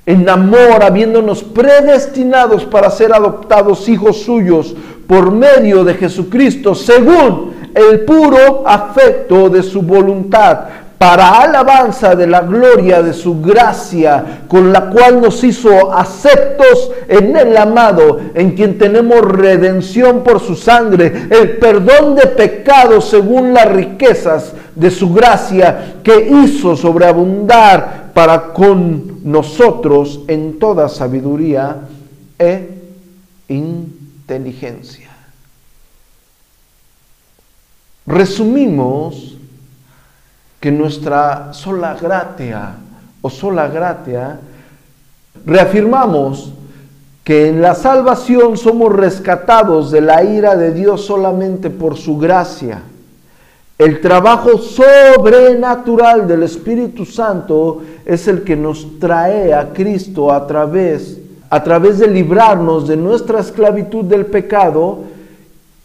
Speaker 1: en amor, habiéndonos predestinados para ser adoptados hijos suyos por medio de Jesucristo, según el puro afecto de su voluntad, para alabanza de la gloria de su gracia, con la cual nos hizo aceptos en el amado, en quien tenemos redención por su sangre, el perdón de pecados según las riquezas de su gracia, que hizo sobreabundar para con nosotros en toda sabiduría e inteligencia. Resumimos que nuestra sola gratia reafirmamos que en la salvación somos rescatados de la ira de Dios solamente por su gracia. El trabajo sobrenatural del Espíritu Santo es el que nos trae a Cristo a través de librarnos de nuestra esclavitud del pecado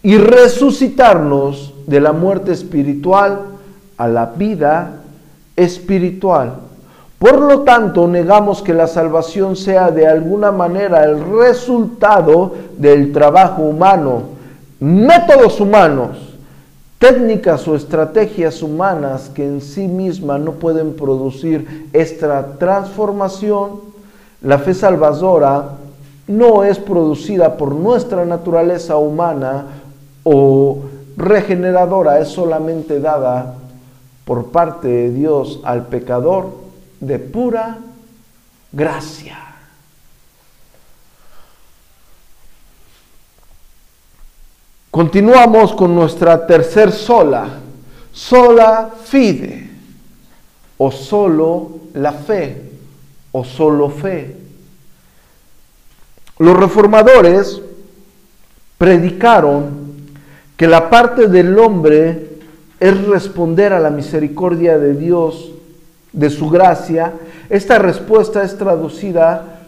Speaker 1: y resucitarnos de la muerte espiritual a la vida espiritual. Por lo tanto, negamos que la salvación sea de alguna manera el resultado del trabajo humano, métodos humanos, técnicas o estrategias humanas que en sí mismas no pueden producir esta transformación. La fe salvadora no es producida por nuestra naturaleza humana o regeneradora, es solamente dada por parte de Dios al pecador de pura gracia. Continuamos con nuestra tercer sola fide, o solo la fe, o solo fe. Los reformadores predicaron que la parte del hombre es responder a la misericordia de Dios, de su gracia. Esta respuesta es traducida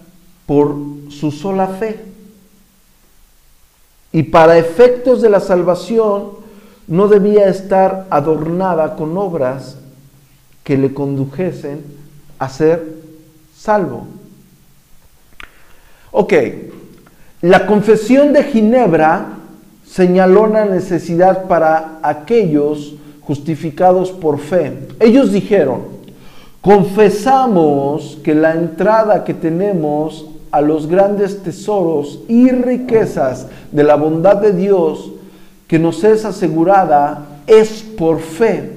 Speaker 1: por su sola fe. Y para efectos de la salvación no debía estar adornada con obras que le condujesen a ser salvo. Ok, la Confesión de Ginebra señaló la necesidad para aquellos justificados por fe. Ellos dijeron: confesamos que la entrada que tenemos a los grandes tesoros y riquezas de la bondad de Dios que nos es asegurada es por fe,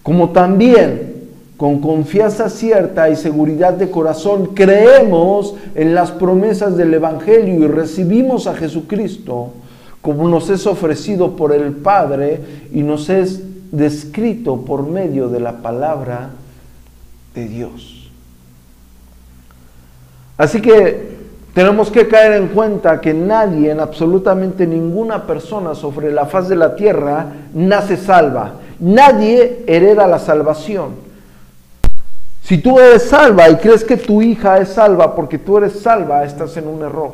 Speaker 1: como también con confianza cierta y seguridad de corazón creemos en las promesas del Evangelio y recibimos a Jesucristo como nos es ofrecido por el Padre y nos es descrito por medio de la palabra de Dios. Así que tenemos que caer en cuenta que nadie, en absolutamente ninguna persona sobre la faz de la tierra nace salva. Nadie hereda la salvación. Si tú eres salva y crees que tu hija es salva porque tú eres salva, estás en un error.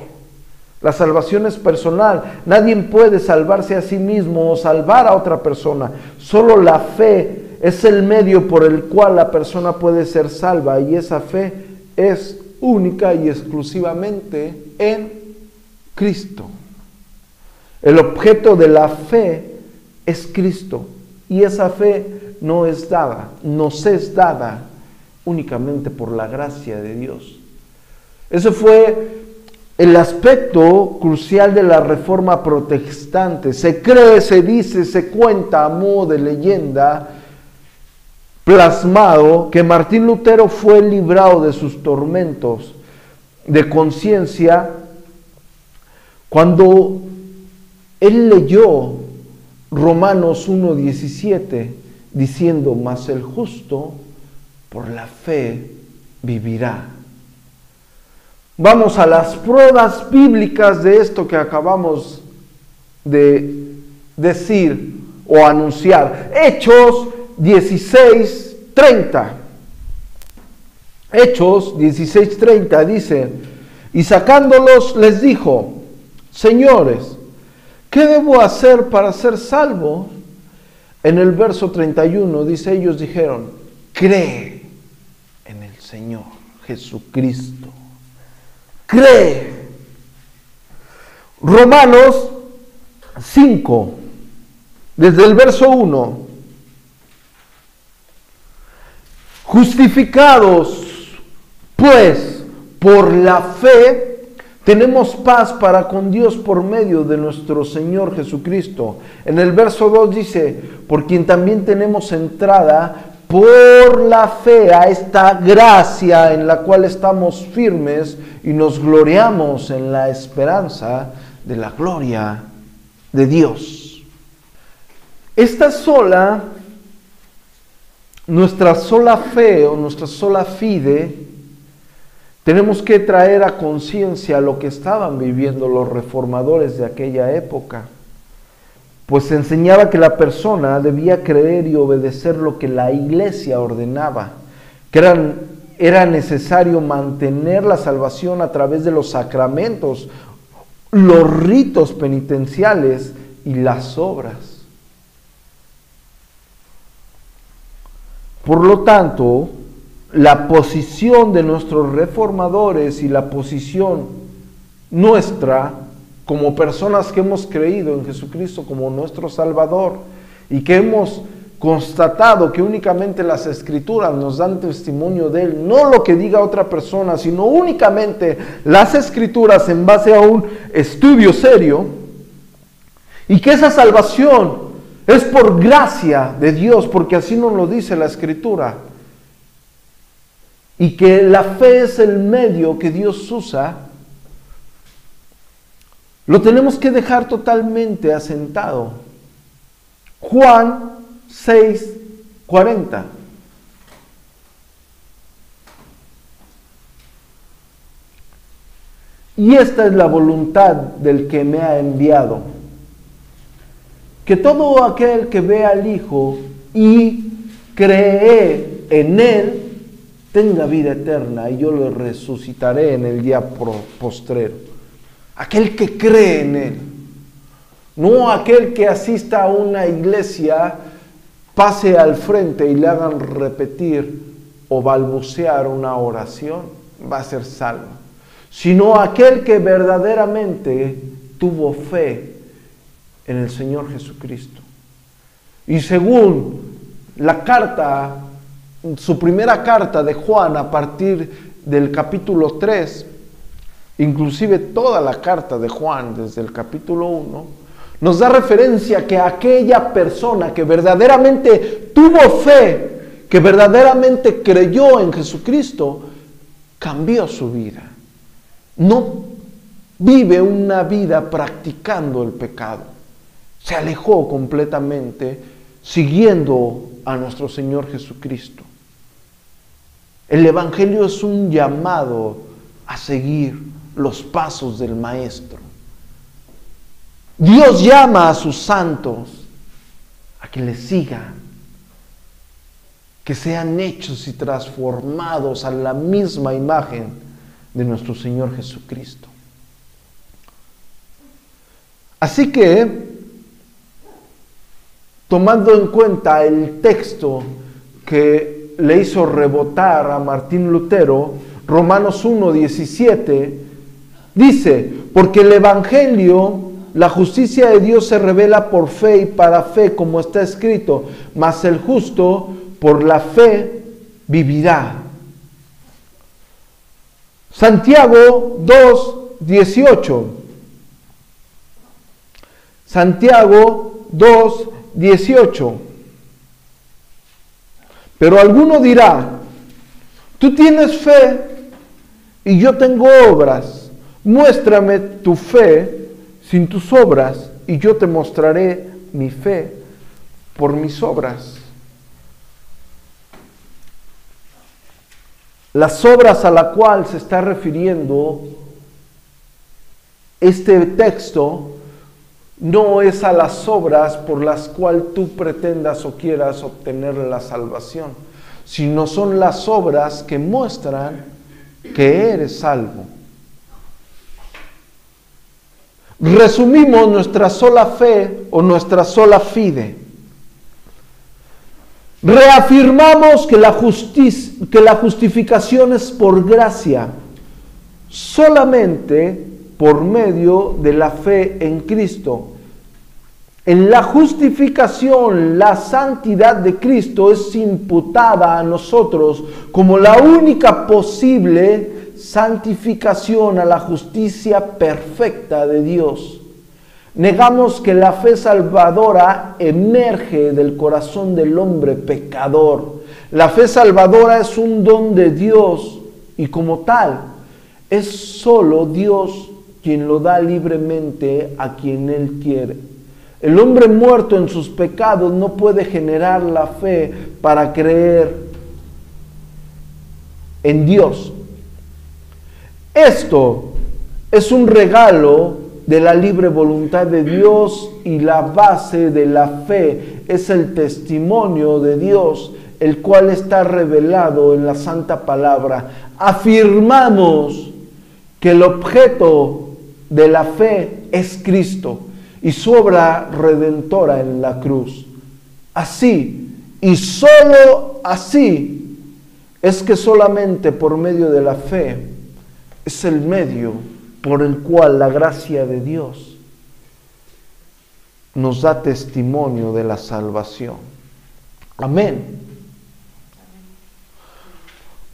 Speaker 1: La salvación es personal. Nadie puede salvarse a sí mismo o salvar a otra persona. Solo la fe es el medio por el cual la persona puede ser salva, y esa fe es única y exclusivamente en Cristo. El objeto de la fe es Cristo, y esa fe nos es dada únicamente por la gracia de Dios. Ese fue el aspecto crucial de la Reforma protestante. Se cree, se dice, se cuenta a modo de leyenda plasmado que Martín Lutero fue librado de sus tormentos de conciencia cuando él leyó Romanos 1:17 diciendo: mas el justo por la fe vivirá. Vamos a las pruebas bíblicas de esto que acabamos de decir o anunciar. Hechos 16:30. Hechos 16:30 dice: y sacándolos les dijo: señores, ¿qué debo hacer para ser salvo? En el verso 31 dice: ellos dijeron: cree en el Señor Jesucristo. Cree. Romanos 5, desde el verso 1. Justificados, pues, por la fe, tenemos paz para con Dios por medio de nuestro Señor Jesucristo. En el verso 2 dice, por quien también tenemos entrada por la fe a esta gracia en la cual estamos firmes y nos gloriamos en la esperanza de la gloria de Dios. Nuestra sola fe o nuestra sola fide, tenemos que traer a conciencia lo que estaban viviendo los reformadores de aquella época, pues se enseñaba que la persona debía creer y obedecer lo que la iglesia ordenaba, que era necesario mantener la salvación a través de los sacramentos, los ritos penitenciales y las obras. Por lo tanto, la posición de nuestros reformadores y la posición nuestra como personas que hemos creído en Jesucristo como nuestro Salvador y que hemos constatado que únicamente las Escrituras nos dan testimonio de Él, no lo que diga otra persona, sino únicamente las Escrituras en base a un estudio serio, y que esa salvación es por gracia de Dios, porque así nos lo dice la Escritura, y que la fe es el medio que Dios usa, lo tenemos que dejar totalmente asentado. Juan 6:40. Y esta es la voluntad del que me ha enviado, que todo aquel que vea al Hijo y cree en Él, tenga vida eterna, y yo lo resucitaré en el día postrero. Aquel que cree en Él, no aquel que asista a una iglesia, pase al frente y le hagan repetir o balbucear una oración, va a ser salvo, sino aquel que verdaderamente tuvo fe en el Señor Jesucristo. Y según la carta, su primera carta de Juan, a partir del capítulo 3, inclusive toda la carta de Juan desde el capítulo 1, nos da referencia que aquella persona que verdaderamente tuvo fe, que verdaderamente creyó en Jesucristo, cambió su vida. No vive una vida practicando el pecado. Se alejó completamente siguiendo a nuestro Señor Jesucristo. El Evangelio es un llamado a seguir los pasos del Maestro. Dios llama a sus santos a que le sigan, que sean hechos y transformados a la misma imagen de nuestro Señor Jesucristo. Así que, tomando en cuenta el texto que le hizo rebotar a Martín Lutero, Romanos 1:17, dice, porque el Evangelio, la justicia de Dios se revela por fe y para fe, como está escrito, mas el justo por la fe vivirá. Santiago 2:18. Santiago 2:18. Pero alguno dirá, tú tienes fe y yo tengo obras. Muéstrame tu fe sin tus obras y yo te mostraré mi fe por mis obras. Las obras a la cual se está refiriendo este texto no es a las obras por las cuales tú pretendas o quieras obtener la salvación, sino son las obras que muestran que eres salvo. Resumimos nuestra sola fe o nuestra sola fide. Reafirmamos que la justificación es por gracia, solamente por medio de la fe en Cristo. En la justificación, la santidad de Cristo es imputada a nosotros como la única posible santificación a la justicia perfecta de Dios. Negamos que la fe salvadora emerge del corazón del hombre pecador. La fe salvadora es un don de Dios y como tal, es solo Dios quien lo da libremente a quien Él quiere. El hombre muerto en sus pecados no puede generar la fe para creer en Dios. Esto es un regalo de la libre voluntad de Dios y la base de la fe es el testimonio de Dios, el cual está revelado en la Santa Palabra. Afirmamos que el objeto de la fe es Cristo y su obra redentora en la cruz. Así, y solo así, es que solamente por medio de la fe es el medio por el cual la gracia de Dios nos da testimonio de la salvación. Amén.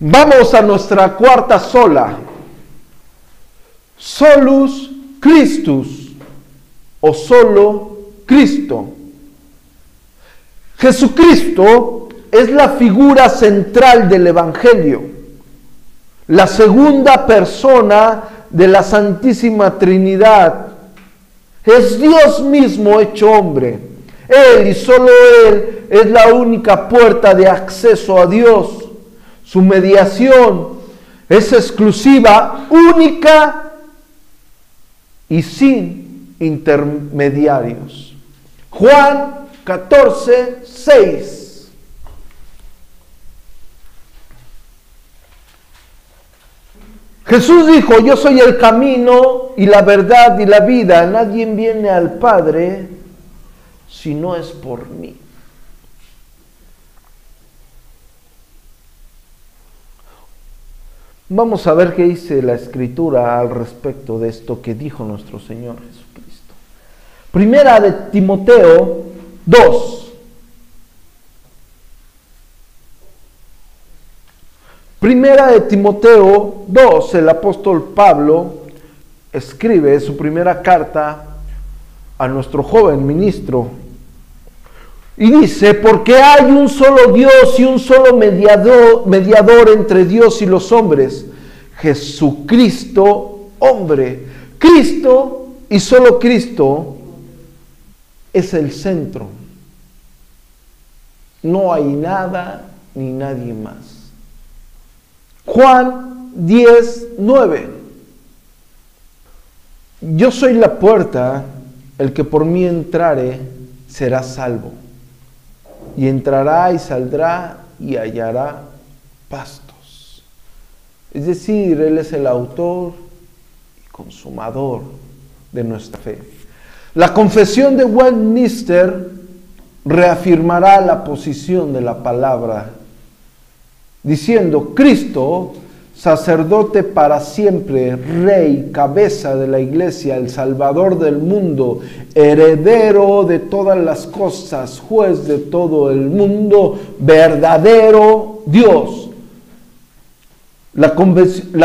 Speaker 1: Vamos a nuestra cuarta sola. Solus Christus, o solo Cristo. Jesucristo es la figura central del Evangelio, la segunda persona de la Santísima Trinidad. Es Dios mismo hecho hombre. Él y solo Él es la única puerta de acceso a Dios. Su mediación es exclusiva, única y sin intermediarios. Juan 14:6. Jesús dijo: yo soy el camino y la verdad y la vida. Nadie viene al Padre si no es por mí. Vamos a ver qué dice la Escritura al respecto de esto que dijo nuestro Señor Jesucristo. Primera de Timoteo 2. Primera de Timoteo 2, el apóstol Pablo escribe su primera carta a nuestro joven ministro y dice: porque hay un solo Dios y un solo mediador entre Dios y los hombres, Jesucristo, hombre. Cristo y solo Cristo es el centro. No hay nada ni nadie más. Juan 10:9. Yo soy la puerta, el que por mí entrare será salvo, y entrará y saldrá y hallará pastos. Es decir, Él es el autor y consumador de nuestra fe. La confesión de Westminster reafirmará la posición de la palabra, diciendo: Cristo, sacerdote para siempre, Rey, cabeza de la Iglesia, el Salvador del mundo, heredero de todas las cosas, juez de todo el mundo, verdadero Dios. La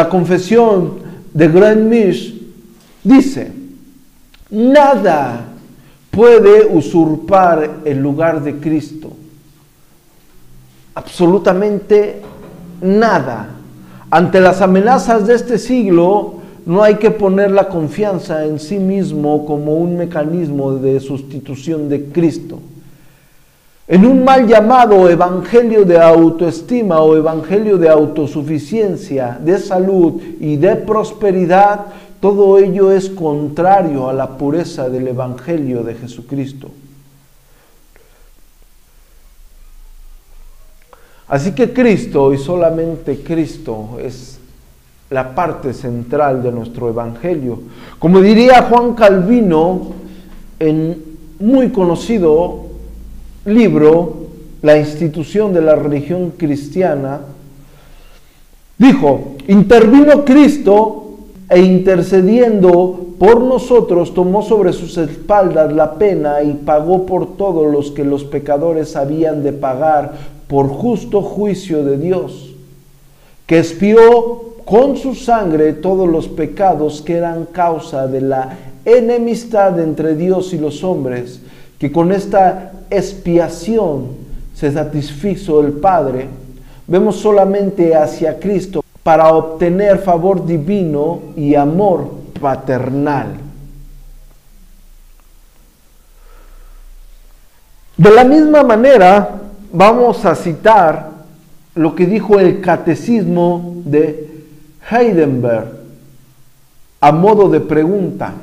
Speaker 1: confesión de Westminster dice: nada puede usurpar el lugar de Cristo. Absolutamente nada. Ante las amenazas de este siglo, no hay que poner la confianza en sí mismo como un mecanismo de sustitución de Cristo. En un mal llamado evangelio de autoestima o evangelio de autosuficiencia, de salud y de prosperidad, todo ello es contrario a la pureza del evangelio de Jesucristo. Así que Cristo y solamente Cristo es la parte central de nuestro evangelio. Como diría Juan Calvino en muy conocido libro, La institución de la religión cristiana, dijo: intervino Cristo
Speaker 2: e intercediendo por nosotros, tomó sobre sus espaldas la pena y pagó por todos los que los pecadores habían de pagar por justo juicio de Dios, que expió con su sangre todos los pecados que eran causa de la enemistad entre Dios y los hombres, que con esta expiación se satisfizo el Padre. Vemos solamente hacia Cristo para obtener favor divino y amor paternal. De la misma manera, vamos a citar lo que dijo el Catecismo de Heidelberg a modo de pregunta.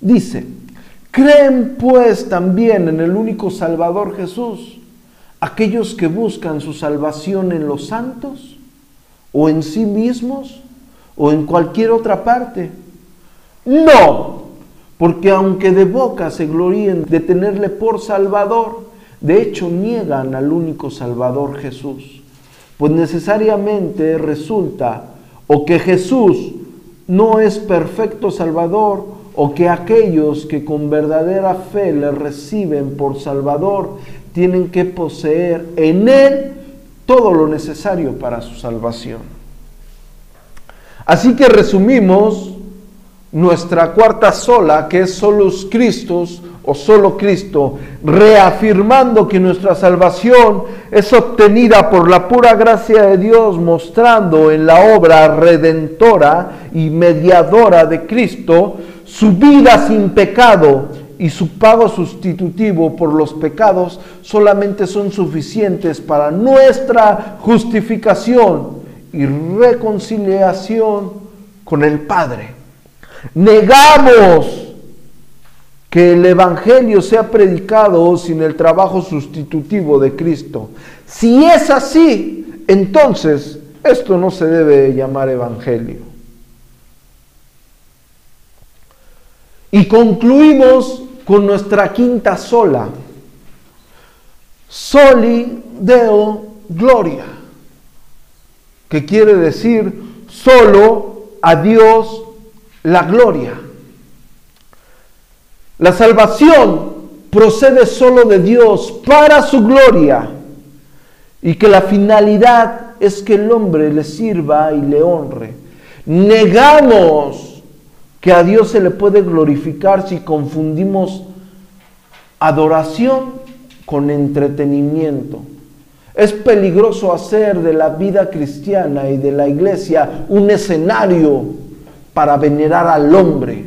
Speaker 2: Dice: ¿creen pues también en el único Salvador Jesús aquellos que buscan su salvación en los santos, o en sí mismos, o en cualquier otra parte? No, porque aunque de boca se gloríen de tenerle por Salvador, de hecho niegan al único Salvador Jesús, pues necesariamente resulta o que Jesús no es perfecto Salvador, o que aquellos que con verdadera fe le reciben por Salvador tienen que poseer en Él todo lo necesario para su salvación. Así que resumimos nuestra cuarta sola, que es solus Christus o solo Cristo, reafirmando que nuestra salvación es obtenida por la pura gracia de Dios, mostrando en la obra redentora y mediadora de Cristo su vida sin pecado y su pago sustitutivo por los pecados solamente son suficientes para nuestra justificación y reconciliación con el Padre. Negamos que el Evangelio sea predicado sin el trabajo sustitutivo de Cristo. Si es así, entonces esto no se debe llamar Evangelio. Y concluimos con nuestra quinta sola: Soli Deo Gloria, que quiere decir solo a Dios la gloria. La salvación procede solo de Dios para su gloria, y que la finalidad es que el hombre le sirva y le honre. Negamos que a Dios se le puede glorificar si confundimos adoración con entretenimiento. Es peligroso hacer de la vida cristiana y de la iglesia un escenario para venerar al hombre.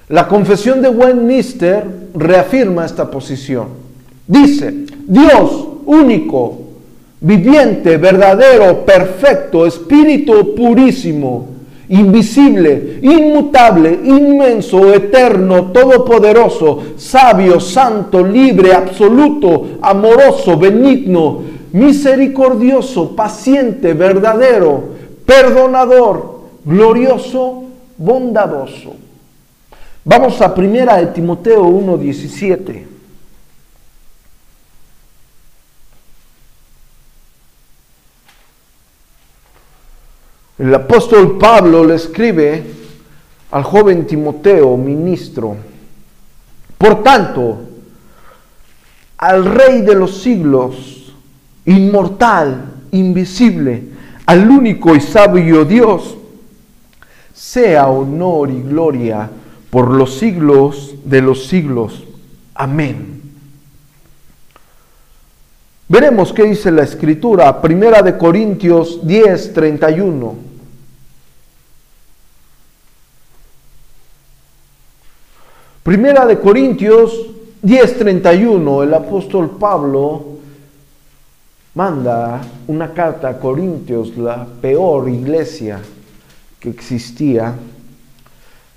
Speaker 2: La Confesión de Westminster reafirma esta posición. Dice: Dios único, viviente, verdadero, perfecto, Espíritu purísimo, invisible, inmutable, inmenso, eterno, todopoderoso, sabio, santo, libre, absoluto, amoroso, benigno, misericordioso, paciente, verdadero, perdonador, glorioso, bondadoso. Vamos a 1 de Timoteo 1:17. El apóstol Pablo le escribe al joven Timoteo, ministro: por tanto, al Rey de los siglos, inmortal, invisible, al único y sabio Dios, sea honor y gloria por los siglos de los siglos. Amén. Veremos qué dice la Escritura. 1 de Corintios 10:31. Primera de Corintios 10:31, el apóstol Pablo manda una carta a Corintios, la peor iglesia que existía,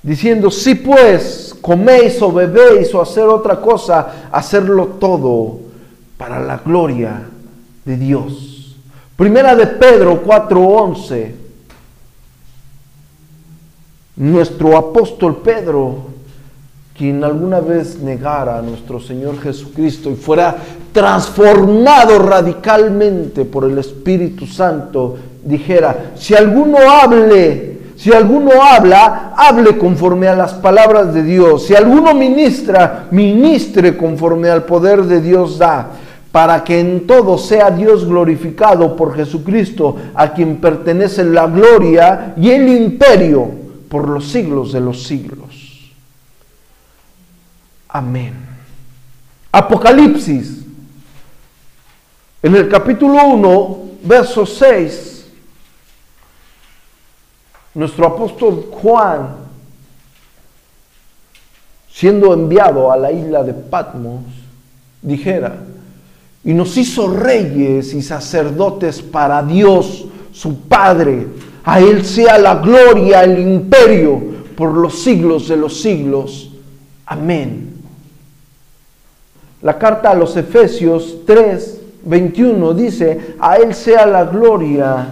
Speaker 2: diciendo: si pues coméis o bebéis o hacer otra cosa, hacerlo todo para la gloria de Dios. Primera de Pedro 4:11. Nuestro apóstol Pedro, quien alguna vez negara a nuestro Señor Jesucristo y fuera transformado radicalmente por el Espíritu Santo, dijera, si alguno habla, hable conforme a las palabras de Dios. Si alguno ministra, ministre conforme al poder de Dios da, para que en todo sea Dios glorificado por Jesucristo, a quien pertenece la gloria y el imperio por los siglos de los siglos. Amén. Apocalipsis, en el capítulo 1, verso 6, nuestro apóstol Juan, siendo enviado a la isla de Patmos, dijera, y nos hizo reyes y sacerdotes para Dios, su Padre. A Él sea la gloria, el imperio, por los siglos de los siglos. Amén. La carta a los Efesios 3:21 dice, a Él sea la gloria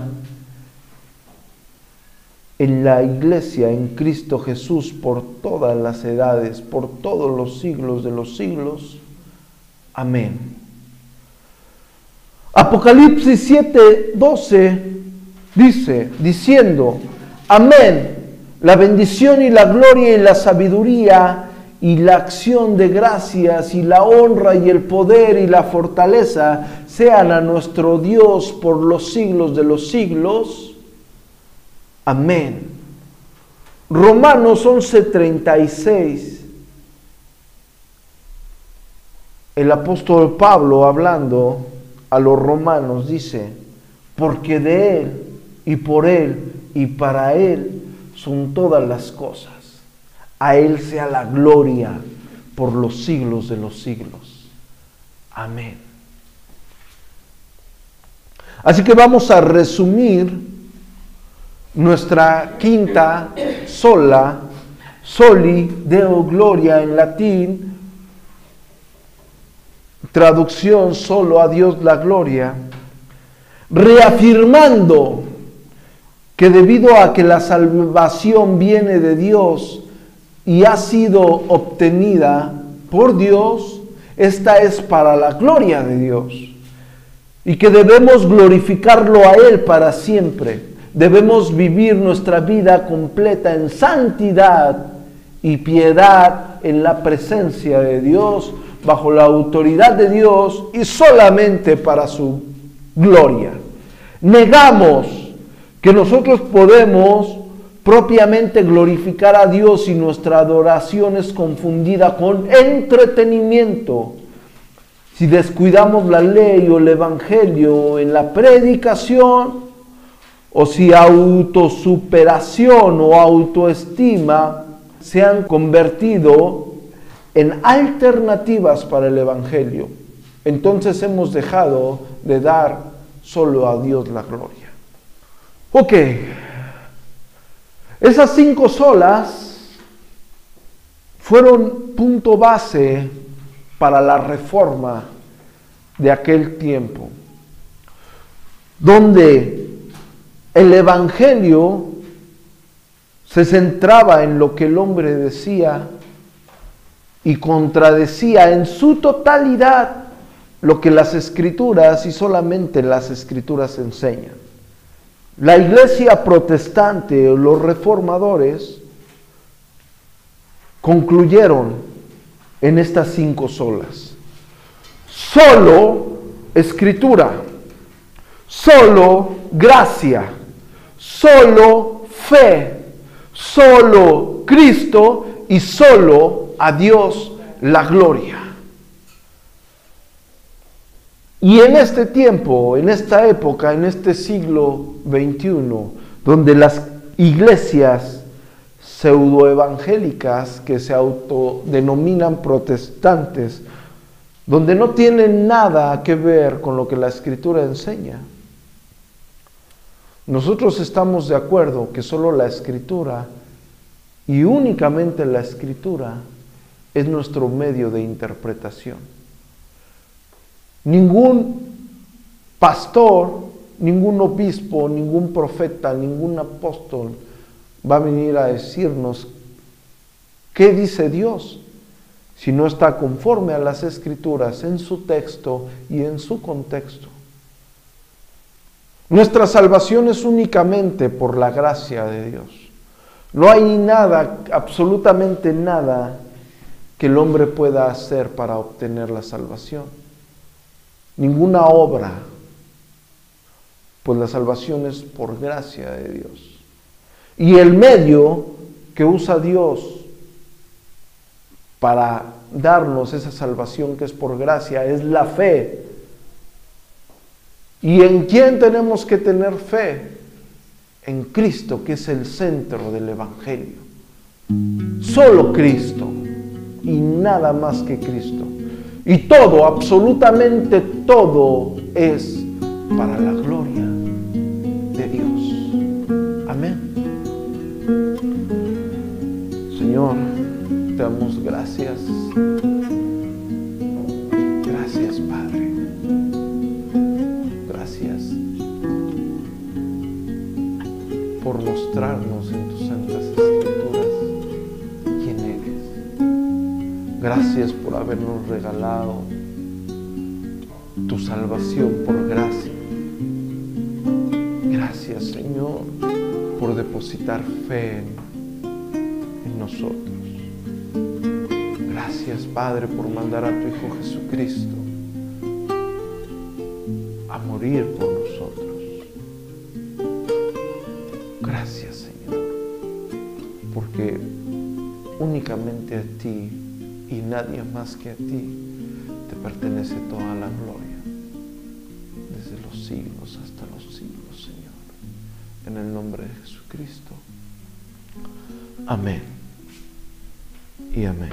Speaker 2: en la iglesia, en Cristo Jesús, por todas las edades, por todos los siglos de los siglos. Amén. Apocalipsis 7:12 dice, diciendo, amén, la bendición y la gloria y la sabiduría y la acción de gracias y la honra y el poder y la fortaleza sean a nuestro Dios por los siglos de los siglos. Amén. Romanos 11:36. El apóstol Pablo, hablando a los romanos, dice, porque de Él y por Él y para Él son todas las cosas. A Él sea la gloria por los siglos de los siglos. Amén. Así que vamos a resumir nuestra quinta sola, soli deo gloria en latín, traducción solo a Dios la gloria, reafirmando que debido a que la salvación viene de Dios y ha sido obtenida por Dios, esta es para la gloria de Dios y que debemos glorificarlo a Él para siempre. Debemos vivir nuestra vida completa en santidad y piedad en la presencia de Dios, bajo la autoridad de Dios y solamente para su gloria. Negamos que nosotros podemos propiamente glorificar a Dios y nuestra adoración es confundida con entretenimiento. Si descuidamos la ley o el evangelio en la predicación, o si autosuperación o autoestima se han convertido en alternativas para el evangelio, entonces hemos dejado de dar solo a Dios la gloria. Ok, esas 5 solas fueron punto base para la reforma de aquel tiempo, donde el evangelio se centraba en lo que el hombre decía y contradecía en su totalidad lo que las Escrituras y solamente las Escrituras enseñan. La iglesia protestante o los reformadores concluyeron en estas 5 solas. Solo Escritura, solo gracia, solo fe, solo Cristo y solo a Dios la gloria. Y en este tiempo, en esta época, en este siglo XXI, donde las iglesias pseudoevangélicas que se autodenominan protestantes, donde no tienen nada que ver con lo que la Escritura enseña, nosotros estamos de acuerdo que solo la Escritura y únicamente la Escritura es nuestro medio de interpretación. Ningún pastor, ningún obispo, ningún profeta, ningún apóstol va a venir a decirnos qué dice Dios si no está conforme a las Escrituras en su texto y en su contexto. Nuestra salvación es únicamente por la gracia de Dios. No hay nada, absolutamente nada, que el hombre pueda hacer para obtener la salvación. Ninguna obra, pues la salvación es por gracia de Dios. Y el medio que usa Dios para darnos esa salvación que es por gracia es la fe. ¿Y en quién tenemos que tener fe? En Cristo, que es el centro del Evangelio. Solo Cristo y nada más que Cristo. Y todo, absolutamente todo, es para la gloria de Dios. Amén. Señor, te damos gracias. Gracias, Padre. Gracias por mostrarnos en tus santas escrituras quién eres. Gracias por habernos regalado tu salvación por gracia. Gracias, Señor, por depositar fe en nosotros. Gracias, Padre, por mandar a tu Hijo Jesucristo a morir por nosotros. Gracias, Señor, porque únicamente a ti y nadie más que a ti te pertenece toda la gloria, desde los siglos hasta los siglos, Señor. En el nombre de Jesucristo. Amén y amén.